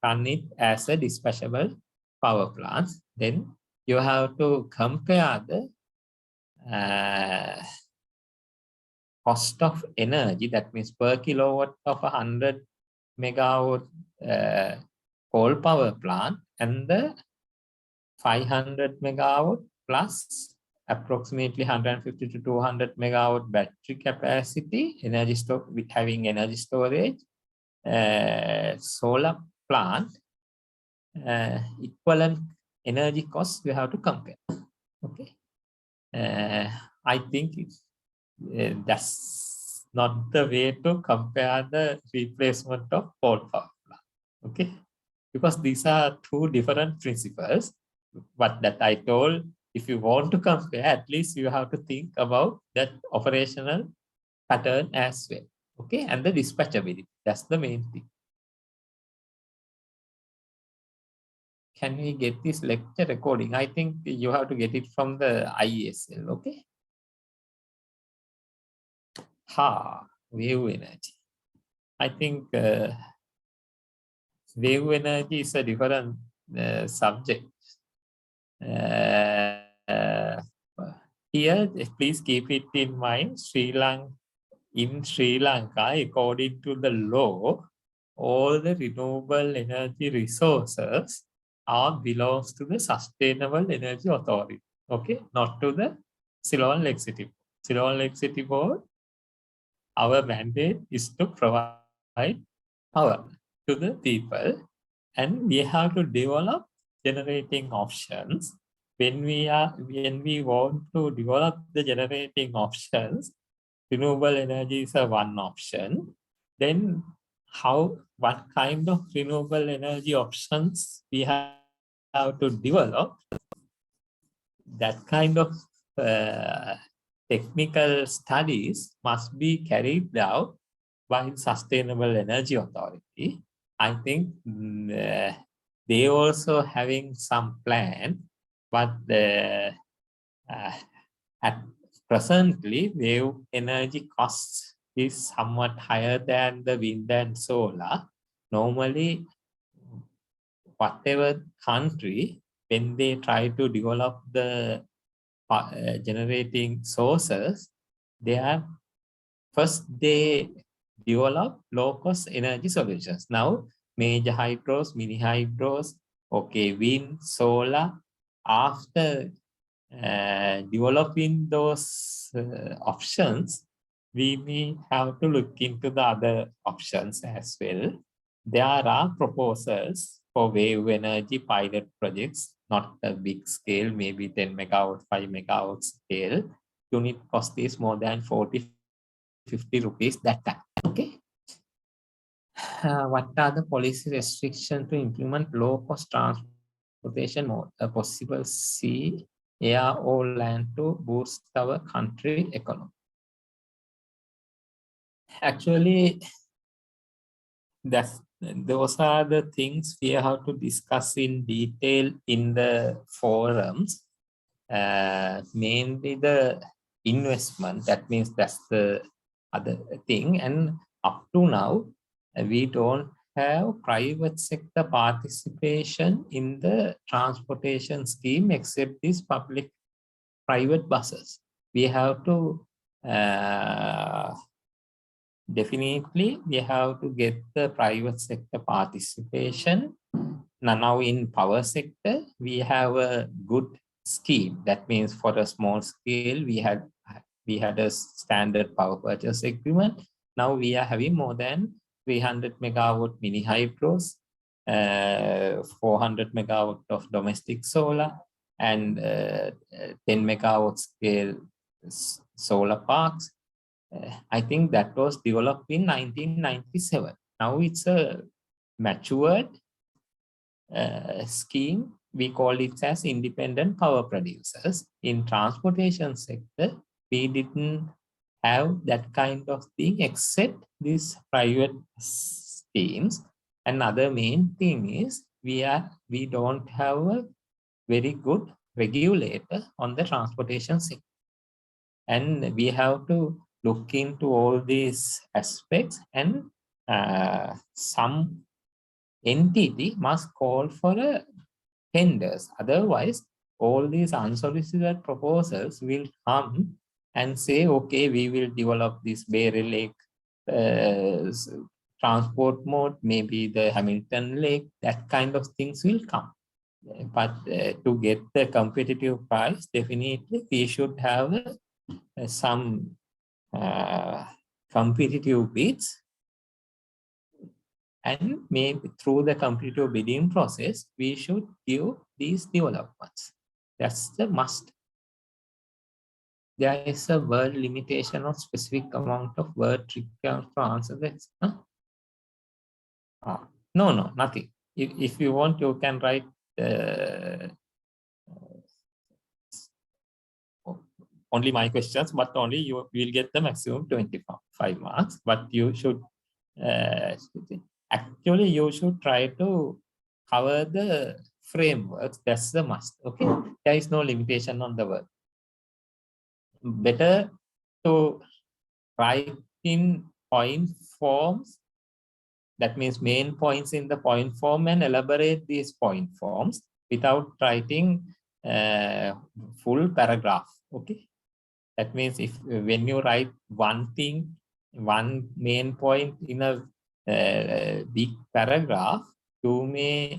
run it as a dispatchable power plant. Then you have to compare the cost of energy, that means per kilowatt of 100 megawatt coal power plant and the 500 megawatt plus approximately 150 to 200 megawatt battery capacity, energy stock with having energy storage, solar plant, equivalent energy costs you have to compare. Okay. I think that's not the way to compare the replacement of coal power plant. Okay, because these are two different principles. But that I told, if you want to compare, at least you have to think about that operational pattern as well. Okay, and the dispatchability. That's the main thing. Can we get this lecture recording? I think you have to get it from the IESL, okay? Wave energy. I think wave energy is a different subject. Here, please keep it in mind, in Sri Lanka, according to the law, all the renewable energy resources belongs to the Sustainable Energy Authority, okay, not to the Ceylon Electricity. Ceylon Electricity Board, our mandate is to provide power to the people, and we have to develop generating options. When we want to develop the generating options, renewable energy is a one option. Then what kind of renewable energy options we have to develop? That kind of technical studies must be carried out by Sustainable Energy Authority. I think they also having some plan, but at presently, wave energy costs is somewhat higher than the wind and solar. Normally, whatever country, when they try to develop the generating sources, they develop low-cost energy solutions. Now, major hydros, mini hydros, okay, wind, solar. After developing those options, we may have to look into the other options as well. There are proposals for wave energy pilot projects, not a big scale, maybe 10 megawatt, 5 megawatt scale. Unit cost is more than 40-50 rupees that time. Okay. What are the policy restrictions to implement low-cost transportation mode? A possible sea, air, or land to boost our country economy. Actually, those are the things we have to discuss in detail in the forums. Mainly the investment, that means that's the other thing. And up to now, we don't have private sector participation in the transportation scheme except these private buses. We have to definitely we have to get the private sector participation. Now in power sector, we have a good scheme. That means for a small scale, we had a standard power purchase agreement. Now we are having more than 300 megawatt mini hydros, 400 megawatt of domestic solar, and 10 megawatt scale solar parks. I think that was developed in 1997. Now it's a matured scheme. We call it as independent power producers. In transportation sector, we didn't have that kind of thing except these private schemes. Another main thing is we don't have a very good regulator on the transportation sector, and we have to look into all these aspects, and some entity must call for a tenders. Otherwise, all these unsolicited proposals will come and say, okay, we will develop this Bear Lake transport mode, maybe the Hamilton Lake, that kind of things will come. But to get the competitive price, definitely we should have some competitive bids, and maybe through the competitive bidding process, we should give these developments. That's the must. There is a word limitation of specific amount of word required to answer this. Huh? No, nothing. If you want, you can write only my questions, but only you will get the maximum 25 marks. But you should actually you should try to cover the frameworks. That's the must. Okay, there is no limitation on the work. Better to write in point forms. That means main points in the point form and elaborate these point forms without writing full paragraph. Okay, that means if when you write one thing, one main point in a big paragraph, you may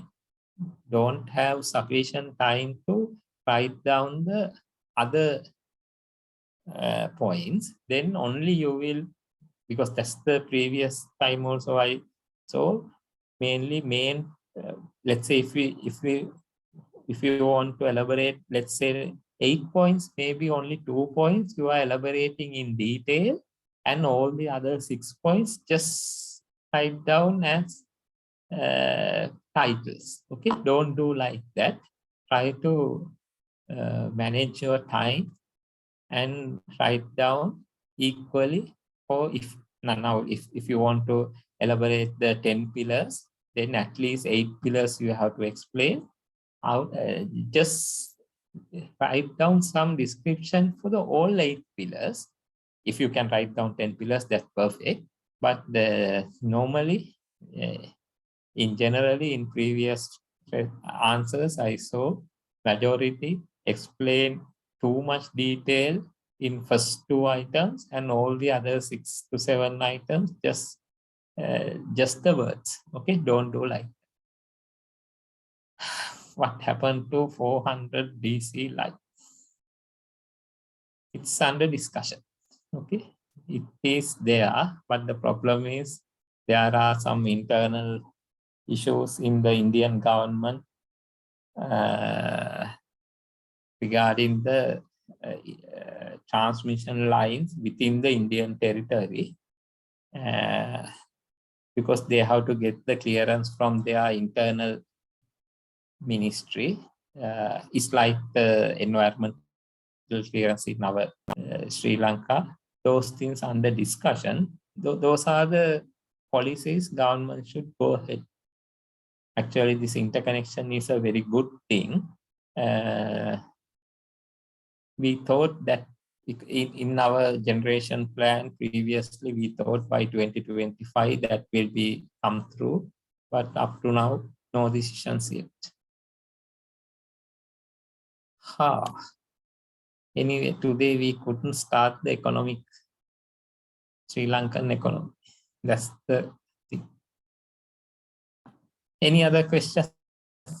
don't have sufficient time to write down the other points. Then only you will, because that's the previous time also so mainly let's say if you want to elaborate, let's say 8 points, maybe only 2 points you are elaborating in detail, and all the other 6 points just type down as titles. Okay, don't do like that. Try to manage your time and write down equally. Or if you want to elaborate the 10 pillars, then at least 8 pillars you have to explain out. Just write down some description for the all 8 pillars. If you can write down 10 pillars, that's perfect. But normally in previous answers I saw majority explain too much detail in first 2 items, and all the other 6 to 7 items just the words. Okay, don't do like that. What happened to 400 DC light? It's under discussion. Okay, it is there, but the problem is there are some internal issues in the Indian government regarding the transmission lines within the Indian territory, because they have to get the clearance from their internal ministry. It's like the environmental clearance in our Sri Lanka. Those things under discussion. Those are the policies government should go ahead. Actually, this interconnection is a very good thing. We thought that in our generation plan previously, we thought by 2025 that will be come through, but up to now, no decisions yet. Anyway, today we couldn't start the economic Sri Lankan economy. That's the thing. Any other questions?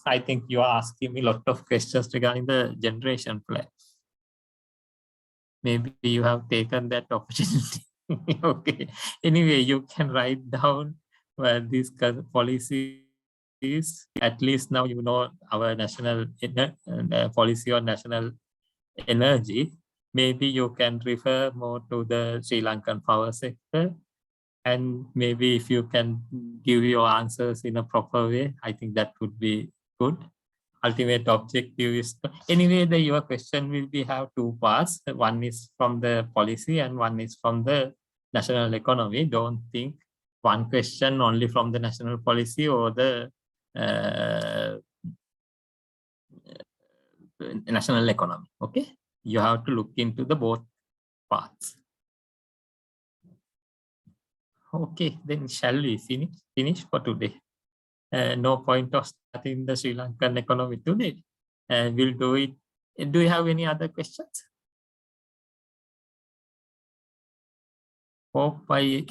I think you are asking me a lot of questions regarding the generation plan. Maybe you have taken that opportunity. Okay. Anyway, you can write down these policies. At least now you know our national policy on national energy. Maybe you can refer more to the Sri Lankan power sector. And maybe if you can give your answers in a proper way, I think that would be good. Ultimate objective is anyway your question will be have 2 parts. One is from the policy and one is from the national economy. Don't think one question only from the national policy or the national economy. Okay, you have to look into the both parts. Okay, then shall we finish for today? No point of starting the Sri Lankan economy today. We'll do it. Do you have any other questions? Hope I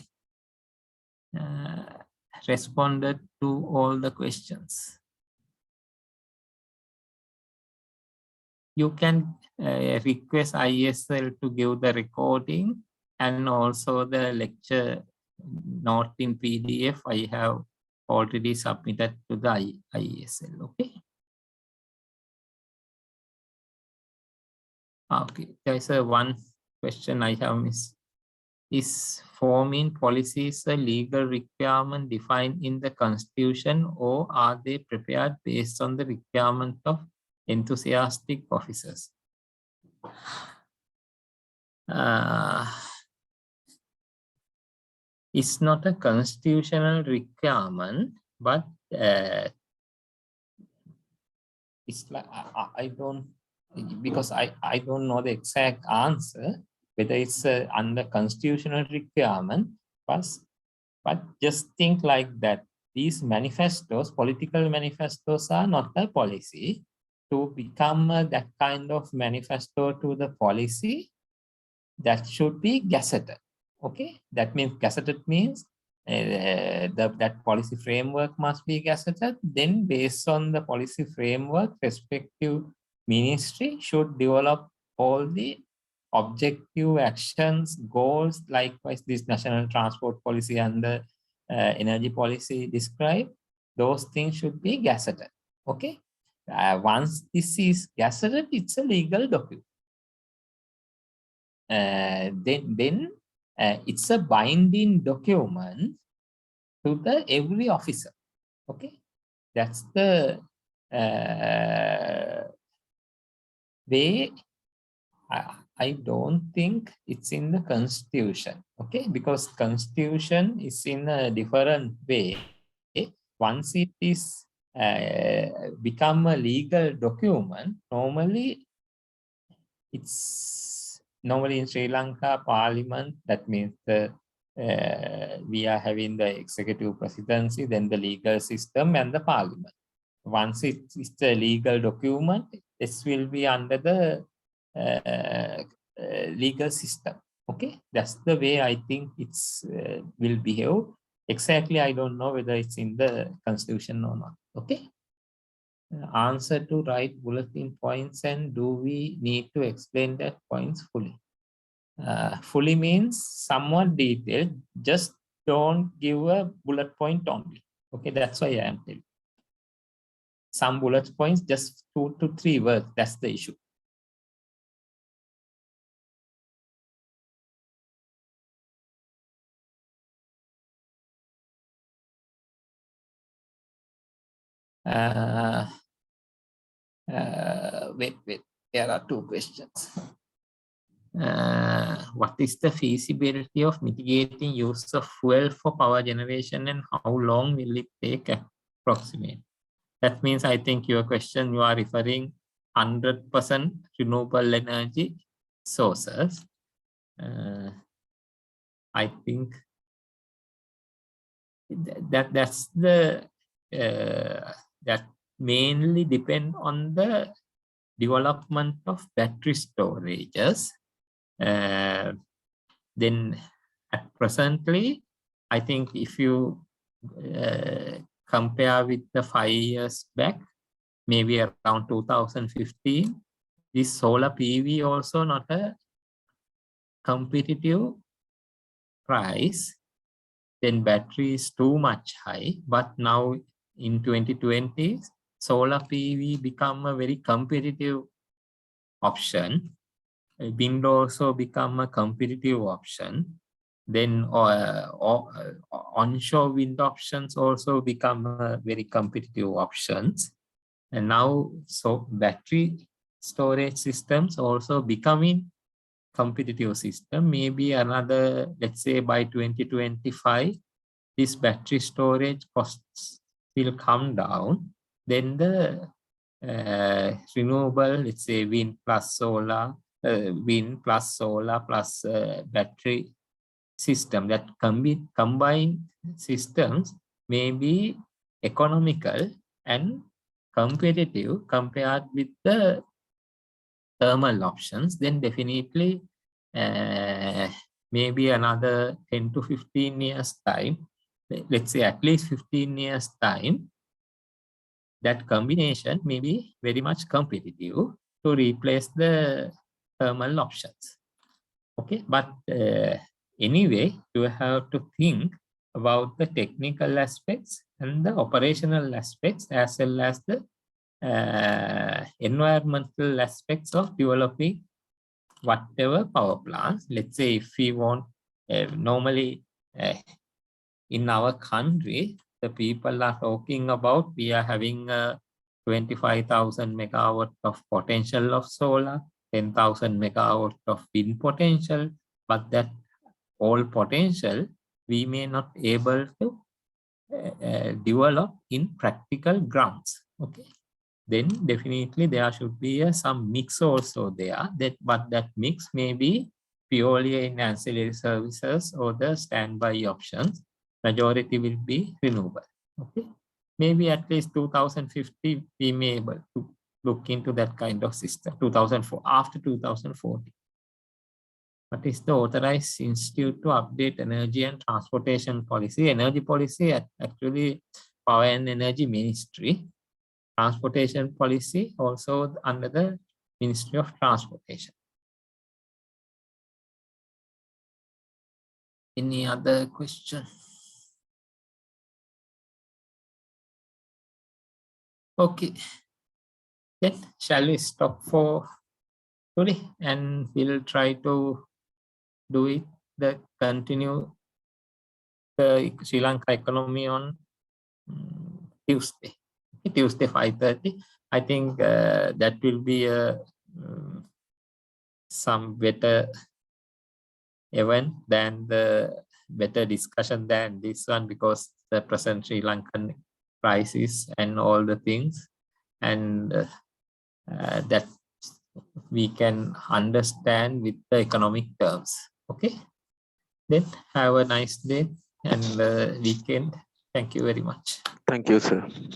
responded to all the questions. You can request ISL to give the recording and also the lecture note in PDF. I have already submitted to the ISL. Okay. Okay. There's one question I have missed. Is forming policies a legal requirement defined in the Constitution, or are they prepared based on the requirement of enthusiastic officers? It's not a constitutional requirement, but it's like I don't, because I don't know the exact answer whether it's under constitutional requirement, but just think like that. These manifestos, political manifestos, are not a policy. To become that kind of manifesto to the policy, that should be gazetted. Okay, that means gazetted means that policy framework must be gazetted. Then based on the policy framework, respective ministry should develop all the objective actions, goals. Likewise, this national transport policy and the energy policy described, those things should be gazetted. Okay, once this is gazetted, it's a legal document. Then it's a binding document to the every officer. Okay, that's the way. I don't think it's in the constitution. Okay, because constitution is in a different way. Once it is become a legal document, normally in Sri Lanka Parliament, that means we are having the executive presidency, then the legal system and the Parliament. Once it's a legal document, this will be under the legal system. Okay, that's the way I think it's will behave. Exactly, I don't know whether it's in the constitution or not. Okay. Answer to write bulletin points, and do we need to explain that points fully? Fully means somewhat detailed. Just don't give a bullet point only. Okay, that's why I am telling. Some bullet points, just 2 to 3 words. That's the issue. Wait. There are 2 questions. What is the feasibility of mitigating use of fuel for power generation, and how long will it take approximately? That means, I think your question, you are referring 100% renewable energy sources. I think that's the that mainly depend on the development of battery storages. Then at presently, I think if you compare with the 5 years back, maybe around 2015, this solar PV also not a competitive price. Then battery is too much high, but now in 2020, solar PV become a very competitive option. Wind also become a competitive option. Then onshore wind options also become very competitive options. And now, so battery storage systems also becoming competitive system. Maybe another, let's say by 2025, this battery storage costs will come down. Then the renewable, let's say wind plus solar plus battery system, that combined systems may be economical and competitive compared with the thermal options. Then definitely maybe another 10 to 15 years time, let's say at least 15 years time, that combination may be very much competitive to replace the thermal options. Okay, but anyway, you have to think about the technical aspects and the operational aspects, as well as the environmental aspects of developing whatever power plants. Let's say if we want, normally in our country, the people are talking about, we are having 25,000 megawatt of potential of solar, 10,000 megawatt of wind potential, but that all potential we may not able to develop in practical grounds. Okay, then definitely there should be some mix also there. But that mix may be purely in ancillary services or the standby options. Majority will be renewable. Okay, maybe at least 2050 we may able to look into that kind of system. 2004 after 2040. What is the authorized institute to update energy and transportation policy? Energy policy actually Power and Energy Ministry. Transportation policy also under the Ministry of Transportation. Any other question? Okay, then shall we stop for today and we'll try to do it, continue the Sri Lanka economy on Tuesday. Tuesday 5:30. I think that will be some better event than the better discussion than this one, because the present Sri Lankan crisis and all the things, and that we can understand with the economic terms. Okay, then have a nice day and weekend. Thank you very much. Thank you, sir.